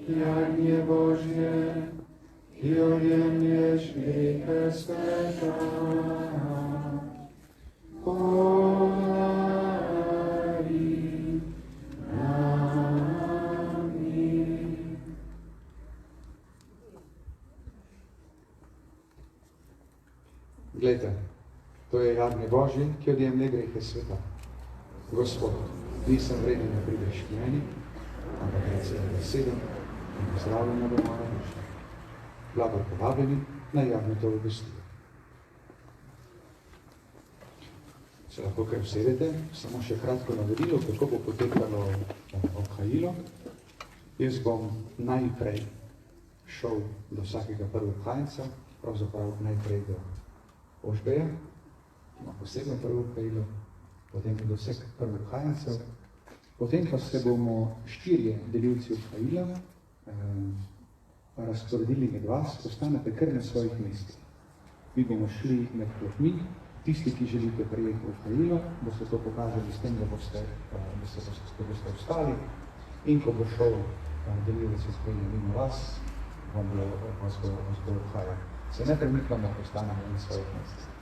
Jagnje Božje, ki odjemlješ grehe sveta, podari nam mir. Glejte, to je jagnje Božje, ki odjemlje grehe sveta. Gospod, nisem vreden, da prideš k meni, ampak reci besedo, in pozdravljena bo moja duša. Blagor povabljeni, naj javno to obvestijo. Se lahko kar usedete, samo še kratko navodilo, kako bo potekalo obhajilo. Jaz bom najprej šel do vsakega prvobhajenca, pravzaprav najprej do Ožbeja, ki ima posebno prvobhajilo, potem do vseh prvobhajencev, potem pa se bomo 4 delilci obhajila razporedili med vas, postanete kar na svojih mestih. Mi bomo šli med klopmi. Tisti, ki želite prijeti v krajino, boste to pokazali s tem, da boste vstali. In ko bo šel delilec izpelje mimo vas, vas bo odhajal. Se ne premikamo, ostanemo na svojih mestih.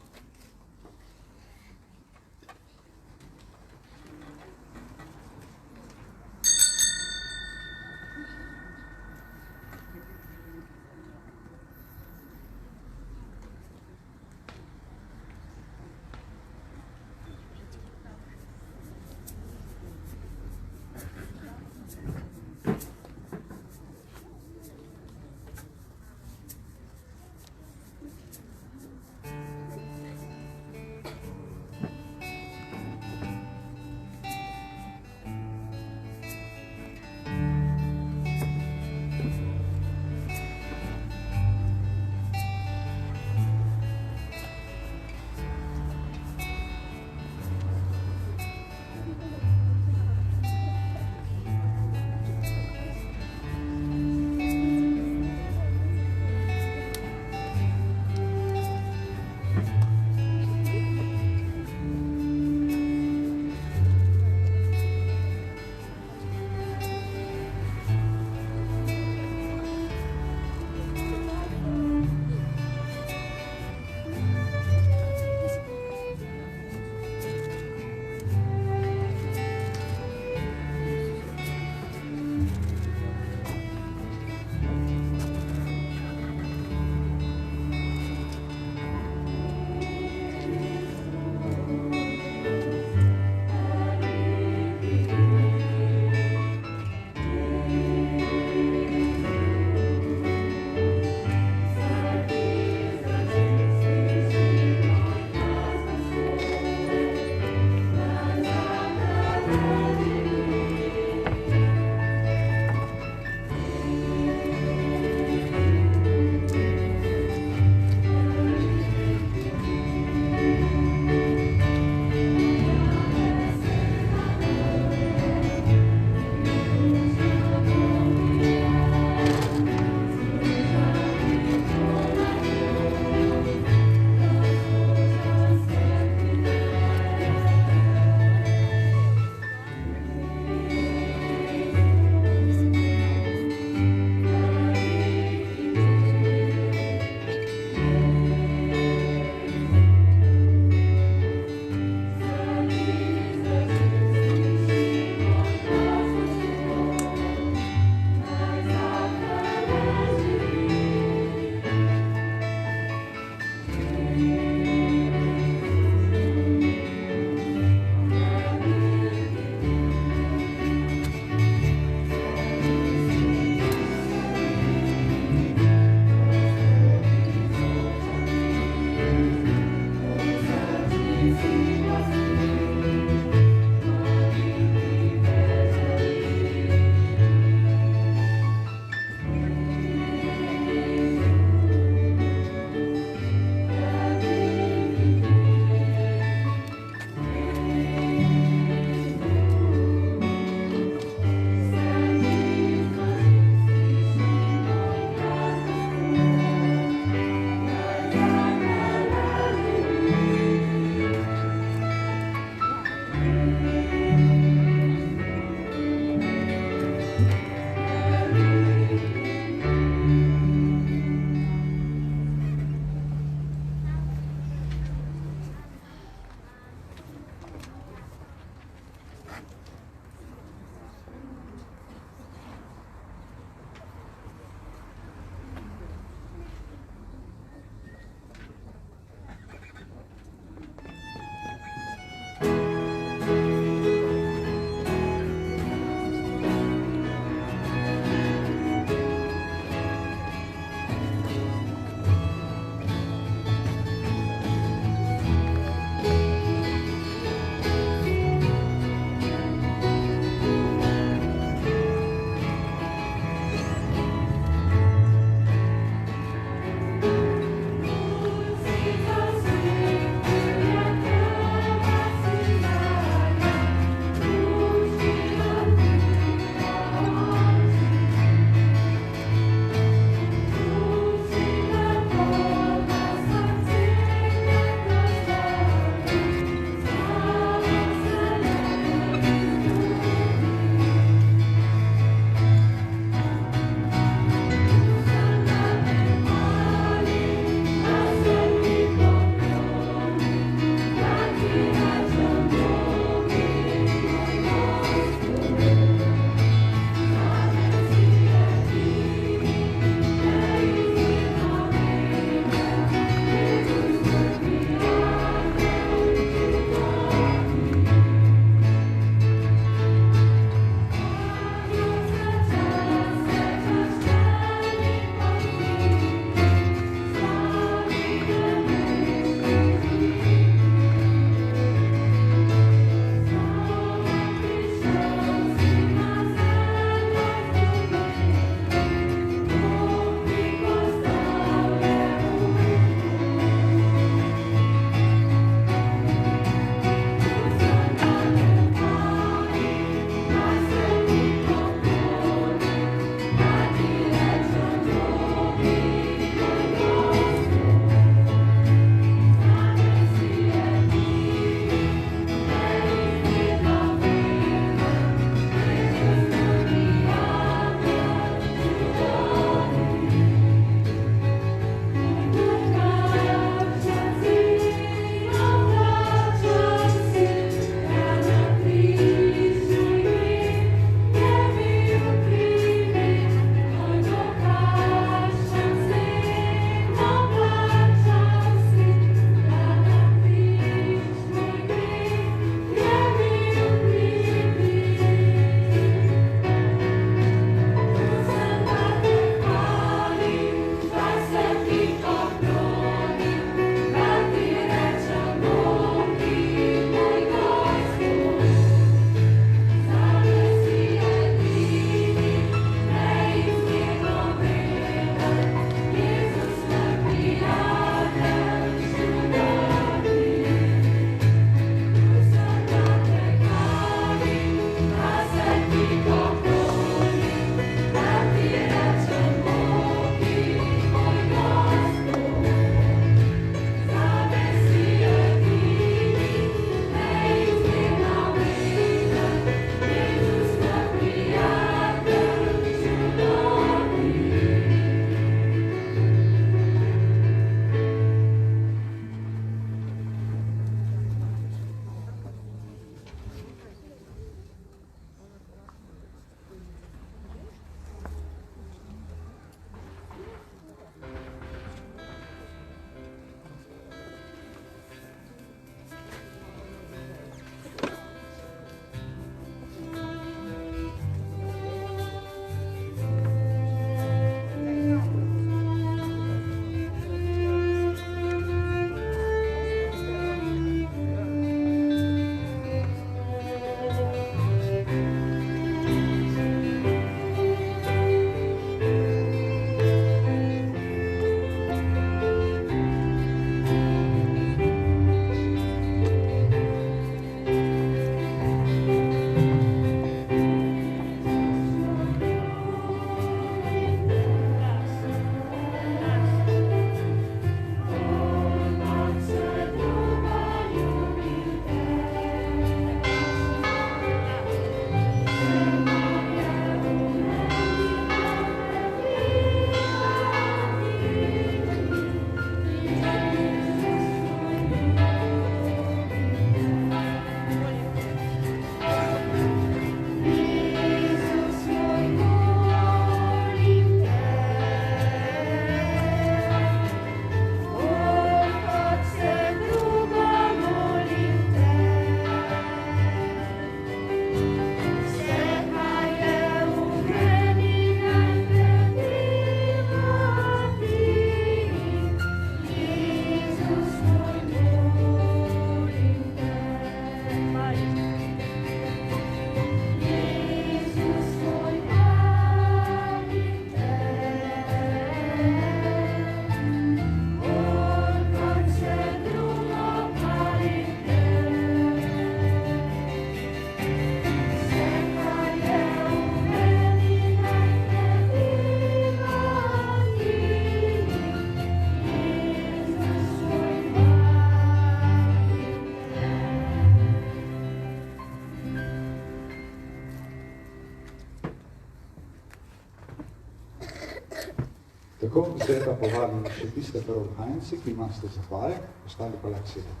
Tako, zdaj pa povabim še tiste prvobhajence, ki imate zahvale, ostali pa lahko sedem.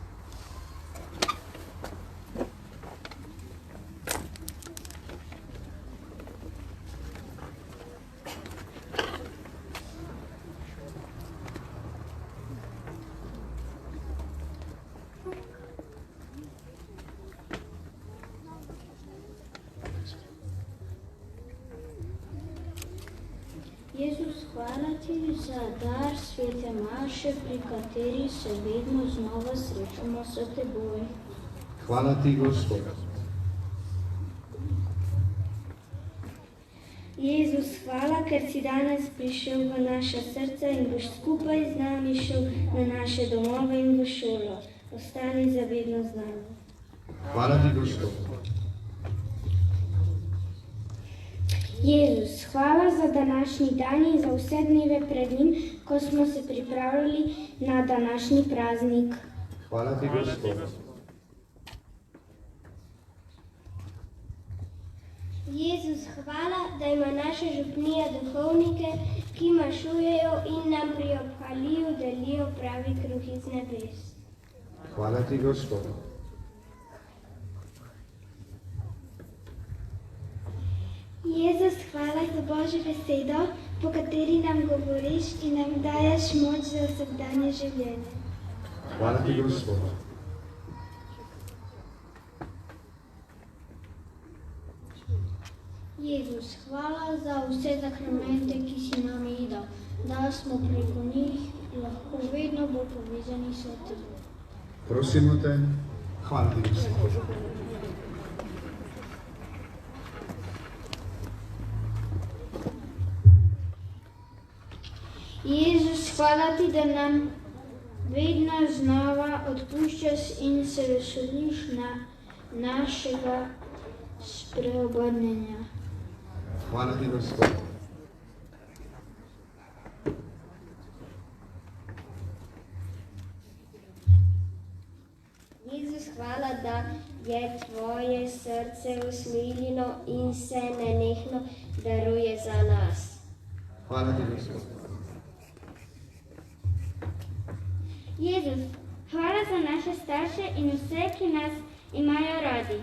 Jezus, hvala ti za dar svete maše, pri kateri se vedno znova srečamo s teboj. Hvala ti, Gospod. Jezus, hvala, ker si danes prišel v naša srca in boš skupaj z nami šel na naše domove in v šolo. Ostani zavedno z nami. Hvala ti, Gospod. Jezus, hvala za današnji dan in za vse dneve pred njim, ko smo se pripravljali na današnji praznik. Hvala ti, Gospod. Jezus, hvala, da ima naša župnija duhovnike, ki mašujejo in nam pri obhaliju delijo pravi kruh iz nebes. Hvala ti, Gospod. Jezus, hvala za Božjo besedo, po kateri nam govoriš in nam daješ moč za vsakdanje življenje. Hvala ti, Gospod. Jezus, hvala za vse zakramente, ki si nam jih dal, da smo preko njih lahko vedno bolj povezani s teboj. Prosimo te, hvala ti, Gospod. Jezus, hvala ti, da nam vedno znova odpuščaš in se veseliš našega spreobrnenja. Hvala ti, Gospod. Jezus, hvala, da je tvoje srce usmiljeno in se nenehno daruje za nas. Hvala ti, Gospod. Jezus, hvala za naše starše in vse, ki nas imajo radi.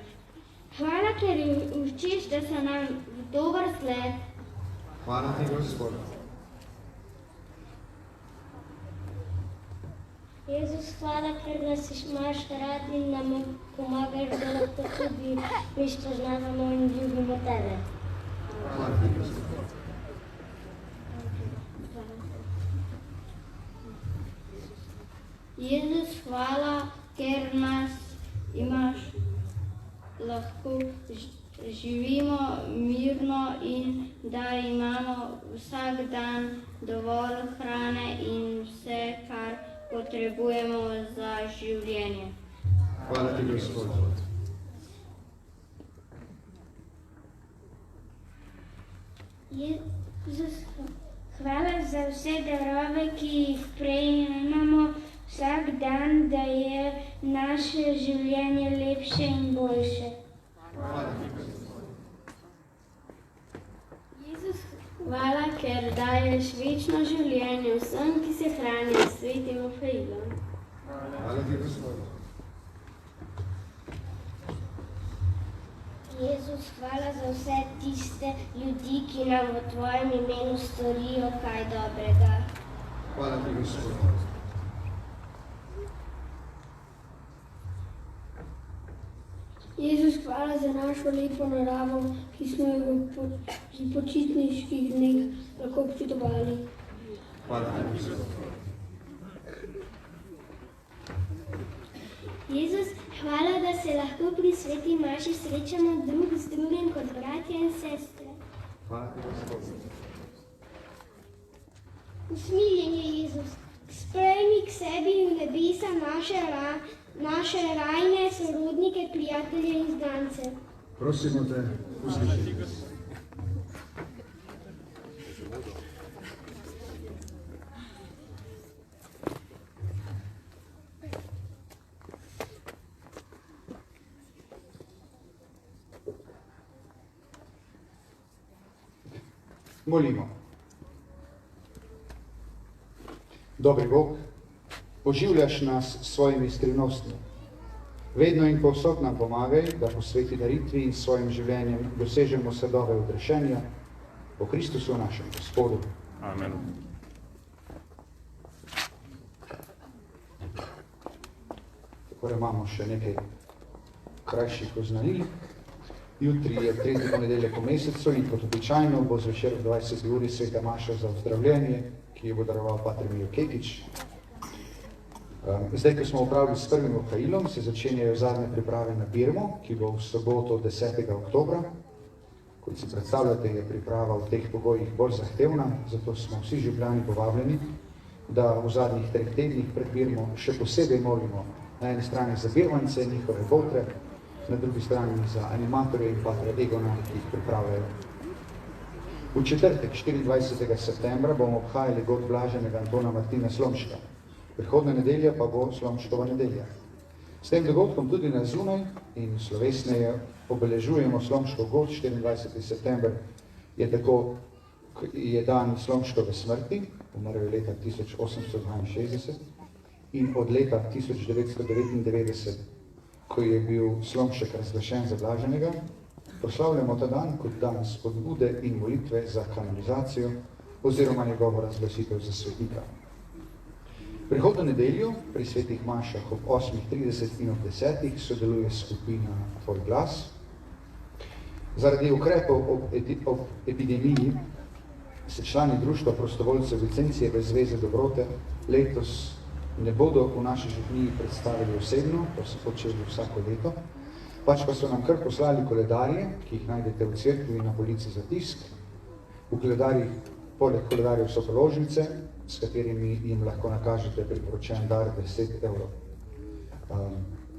Hvala, ker jih učiš, da so nam dober zgled. Hvala ti, Gospod. Jezus, hvala, ker nas imaš rad in nam pomagaš, da lahko tudi mi spoznavamo in ljubimo tebe. Hvala ti, Gospod. Jezus, hvala, ker nas imaš, lahko živimo mirno in da imamo vsak dan dovolj hrane in vse, kar potrebujemo za življenje. Hvala ti, Gospod. Jezus, hvala za vse darove, ki jih prejemamo vsak dan, da je naše življenje lepše in boljše. Jezus, hvala, ker daješ večno življenje vsem, ki se hranijo s svetim Mihailom. Hvala ti, Gospod. Jezus, hvala za vse tiste ljudi, ki nam v tvojem imenu storijo kaj dobrega. Hvala ti, Gospod. Jezus, hvala za našo lepo naravo, ki smo jo v počitniških dneh lahko občudovali. Hvala ti, Gospod. Jezus, hvala, da se lahko pri sveti maši srečamo drug z drugim kot bratje in sestre. Hvala ti, Gospod. Usmiljen je Jezus, sprejmi k sebi v nebesa naše rajne sorodnike, prijatelje in znance. Prosimo te, usliši nas. Molimo. Dobri Bog, poživljaš nas s svojimi skrivnostmi. Vedno in povsod nam pomagaj, da po sveti daritvi in svojim življenjem dosežemo sadove odrešenja po Kristusu našem Gospodu. Amen. Tako imamo še nekaj krajših oznanil. Jutri je 3. ponedeljek v mesecu in kot običajno bo zvečer v 20. uri sveta maša za ozdravljenje, ki jo bo daroval pater Mijo Kekič. Zdaj, ko smo opravili s prvim obhajilom, se začenjajo zadnje priprave na Birmo, ki bo v soboto 10. oktobra. Kot si predstavljate, je priprava v teh pogojih bolj zahtevna, zato smo vsi Ljubljani povabljeni, da v zadnjih 3 tednih pred Birmo še posebej molimo na eni strani za birmance, njihove botre, na drugi strani za animatorje in patra Egona, ki jih pripravljajo. V četrtek, 24. septembra, bomo obhajali god blaženega Antona Martina Slomška. Prihodna nedelja pa bo Slomškova nedelja. S tem dogodkom tudi na zunaj in slovesneje obeležujemo Slomškov god. 24. september je dan Slomškove smrti, umrl je leta 1862, in od leta 1999, ko je bil Slomšek razglašen za blaženega, proslavljamo ta dan kot dan spodbude in molitve za kanonizacijo oziroma njegovo razglasitev za svetnika. Prihodno nedeljo pri svetih mašah ob 8:30 in ob 10. sodeluje skupina Tvoj glas. Zaradi ukrepov ob epidemiji se člani društva prostovoljcev Vicencijeve zveze dobrote letos ne bodo v naši župniji predstavili osebno, to so počeli vsako leto, pač pa so nam kar poslali koledarje, ki jih najdete v cerkvi in na polici za tisk. V koledarjih, poleg koledarjev so položnice, s katerimi jim lahko nakažete priporočen dar 10 €.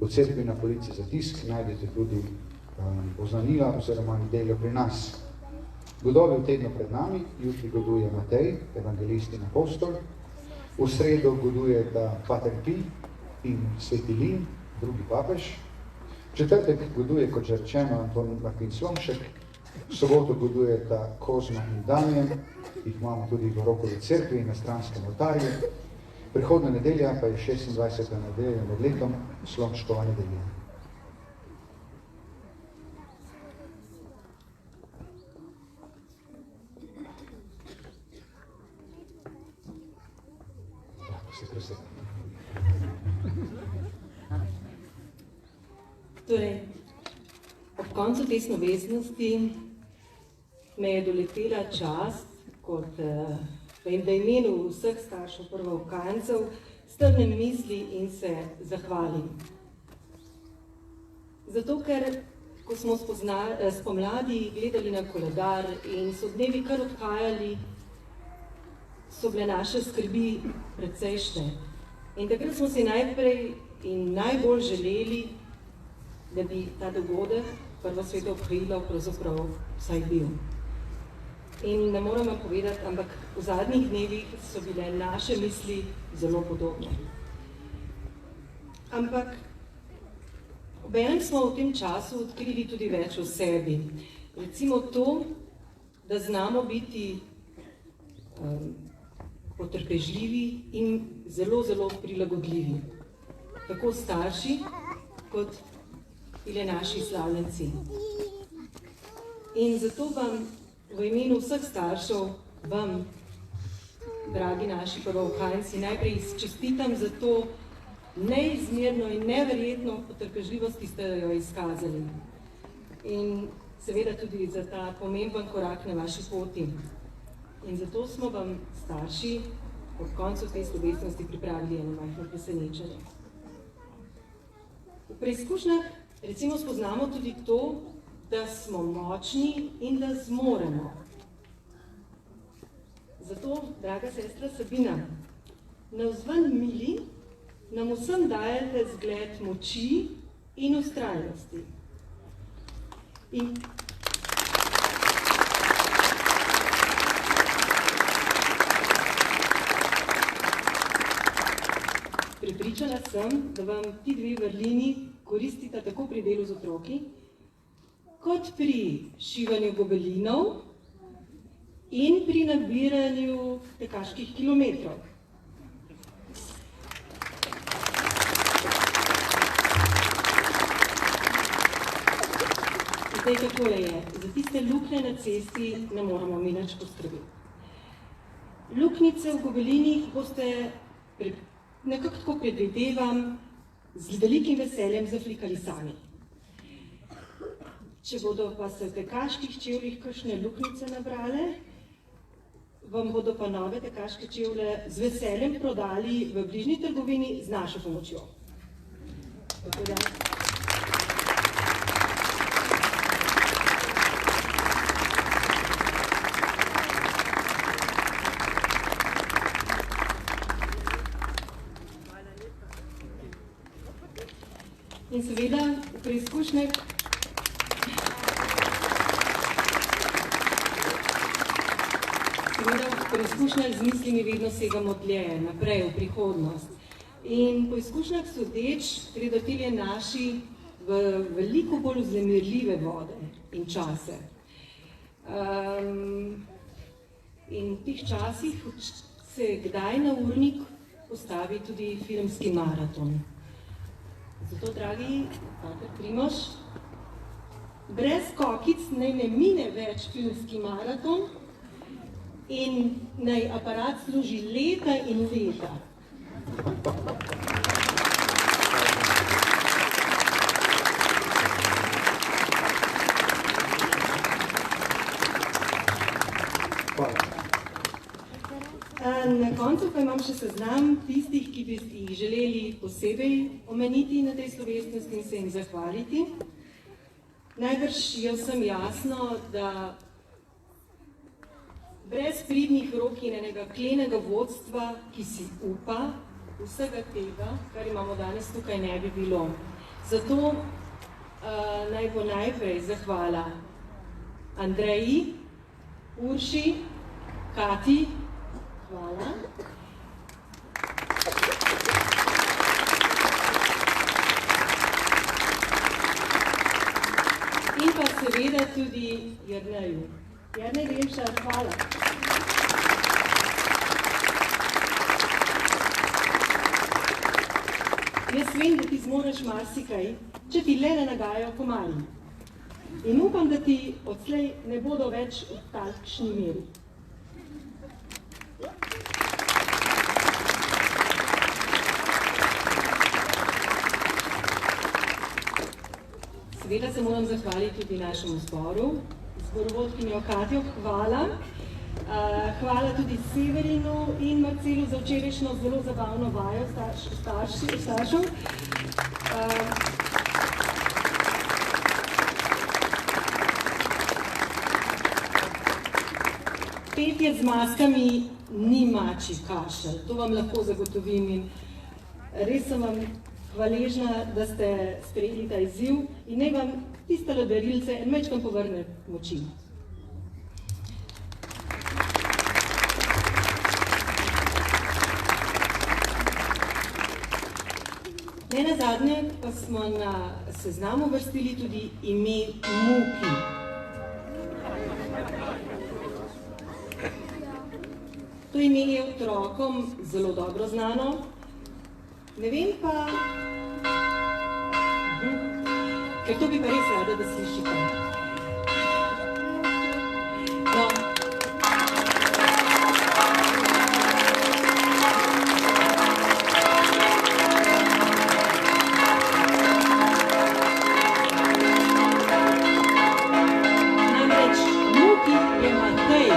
V cerkvi in na polici za tisk najdete tudi oznanila oziroma nedeljo pri nas. Godovi v tednu pred nami, jutri goduje Matej, evangelist in apostol, v sredo godujeta pater Pij in sveti Lin, drugi papež, v četrtek goduje, kot že rečeno, Anton Martin Slomšek, v soboto godujeta Kozma in Damjan, jih imamo tudi v Rokovi cerkvi in na stranskem oltarju, prihodna nedelja pa je 26. nedelja med letom, Slomškova nedelja. Torej, ob koncu te slovesnosti me je doletela čast, kot v imenu vseh staršev prvookajencev, strnem misli in se zahvalim. Zato, ker ko smo spomladi gledali na koledar in so dnevi kar odhajali, so bile naše skrbi precejšnje. In takrat smo si najprej in najbolj želeli, da bi ta dogodek, prvo sveto obhajilo, pravzaprav vsaj bil. In ne moram vam povedati, ampak v zadnjih dnevih so bile naše misli zelo podobne. Ampak obenem smo v tem času odkrili tudi več o sebi. Recimo to, da znamo biti potrpežljivi in zelo, zelo prilagodljivi. Tako starši, kot bile naši slavljenci. In zato vam v imenu vseh staršev, vam, dragi naši prvookajenci, najprej čestitam za to neizmerno in neverjetno potrpežljivost, ki ste jo izkazali. In seveda tudi za ta pomemben korak na vaši poti. In zato smo vam, starši, ob koncu te slovesnosti pripravili eno majhno presenečenje. V preizkušnjah recimo spoznamo tudi to, da smo močni in da zmoremo. Zato, draga sestra Sabina, navzven mili nam vsem dajete zgled moči in vztrajnosti. In prepričana sem, da vam ti dve vrlini koristita tako pri delu z otroki, kot pri šivanju gobelinov in pri nabiranju tekaških kilometrov. Zdaj, takole je, za tiste luknje na cesti ne moramo mi nič poskrbeti. Luknjice v gobelinih boste, nekako tako predvidevam, z velikim veseljem zaflikali sami. Če bodo pa se v tekaških čevljih kakšne luknjice nabrale, vam bodo pa nove tekaške čevlje z veseljem prodali v bližnji trgovini z našo pomočjo. Tako da. In seveda v preizkušnjah z mislimi vedno segamo dlje, naprej, v prihodnost. In po izkušnjah sodeč gredo ti naši v veliko bolj vznemirljive vode in čase. In v teh časih se kdaj na urnik postavi tudi filmski maraton. Zato, dragi pater Primož, brez kokic naj ne mine več filmski maraton in naj aparat služi leta in leta. Na koncu pa imam še seznam tistih, ki bi jih želeli posebej omeniti na tej slovesnosti in se jim zahvaliti. Najbrž je vsem jasno, da brez pridnih rok in enega klenega vodstva, ki si upa, vsega tega, kar imamo danes tukaj, ne bi bilo. Zato naj bo najprej zahvala Andreji, Urši, Kati, hvala. In pa seveda tudi Jerneju. Jernej Remšar, hvala. Jaz vem, da ti zmoreš marsikaj, če ti le ne nagajajo komarji. In upam, da ti odslej ne bodo več v takšni meri. Seveda se moram zahvaliti tudi našemu zboru, zborovodkinjo Katjo, hvala. Hvala tudi Severinu in Marcelu za včerajšnjo zelo zabavno vajo staršev. Petje z maskami ni mačji kašelj, to vam lahko zagotovim in res sem vam hvaležna, da ste sprejeli ta izziv in naj vam tistele darilce en majčkeno povrne moči. Nenazadnje pa smo na seznam uvrstili tudi ime Muki. To ime je otrokom zelo dobro znano. Ne vem pa, ker to bi pa res rada, da slišite. No. Namreč, Muki je Matej.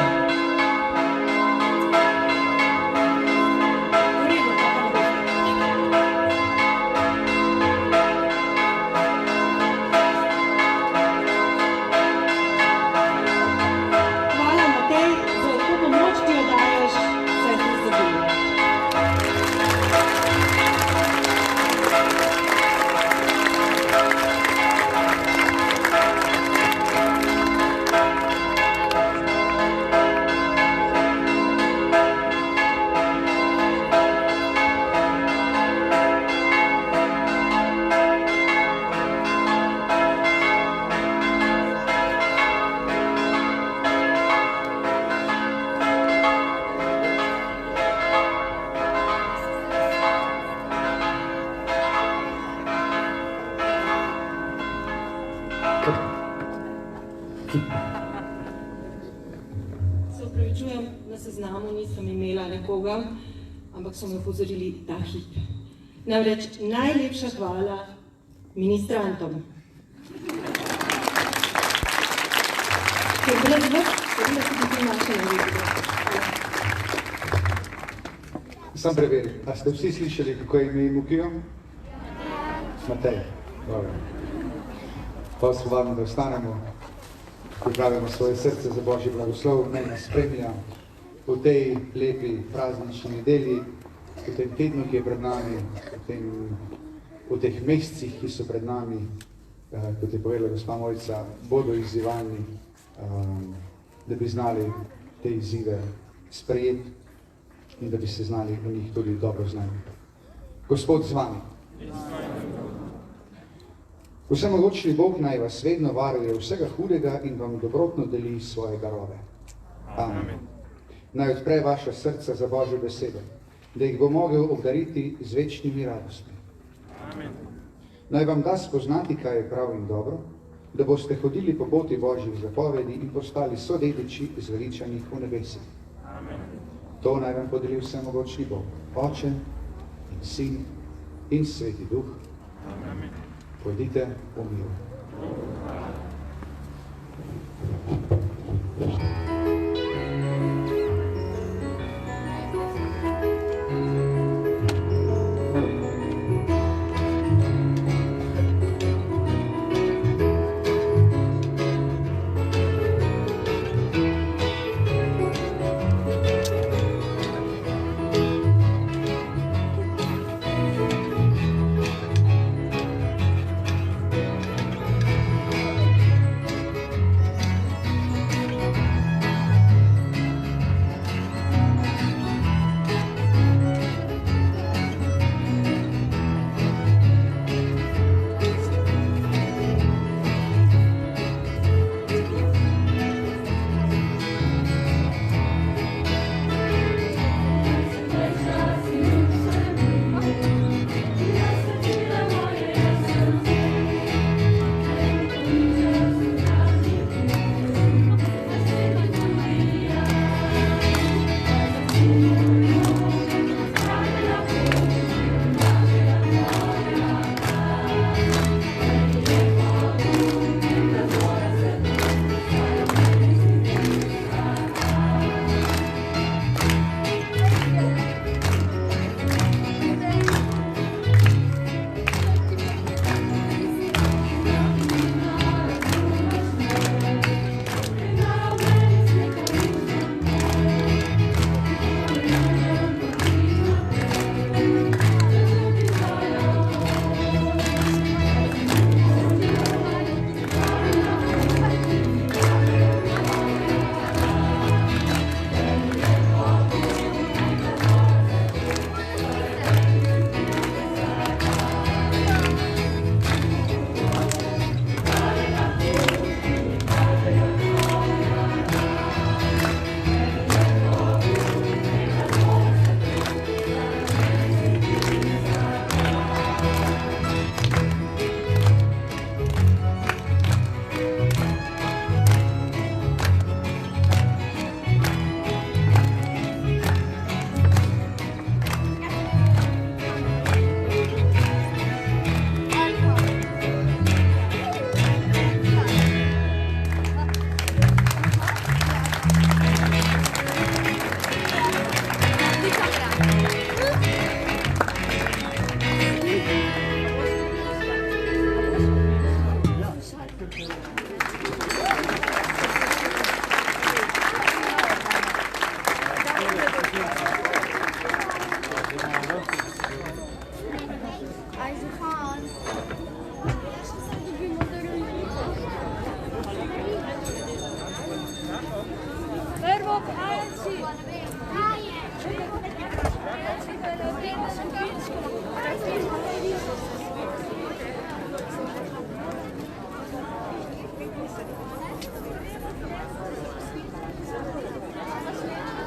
kot so me opozorili ta hip. Namreč najlepša hvala ministrantom. Ker brez vas seveda tudi to naše naredilo. Sam preverim, a ste vsi slišali, kako je ime Mukijo? Matej. Dobro. Pa smo vam, da ostanemo, pripravimo svoje srce za Božji blagoslov, naj nas spremlja v tej lepi praznični nedelji, v tem tednu, ki je pred nami, v teh mesecih, ki so pred nami, kot je povedala gospa Mojca, bodo izzivalni, da bi znali te izzive sprejeti in da bi se znali v njih tudi dobro znali. Gospod z vami. Vsemogočni Bog naj vas vedno varuje vsega hudega in vam dobrotno deli svoje darove. Amen. Naj odpre vaša srca za Božjo besedo, da jih bo mogel obdariti z večnimi radostmi. Amen. Naj vam da spoznati, kaj je prav in dobro, da boste hodili po poti Božjih zapovedi in postali sodediči zveličanih v nebesih. Amen. To naj vam podeli vsemogočni Bog, Oče in Sin in Sveti Duh. Amen. Pojdite v miru.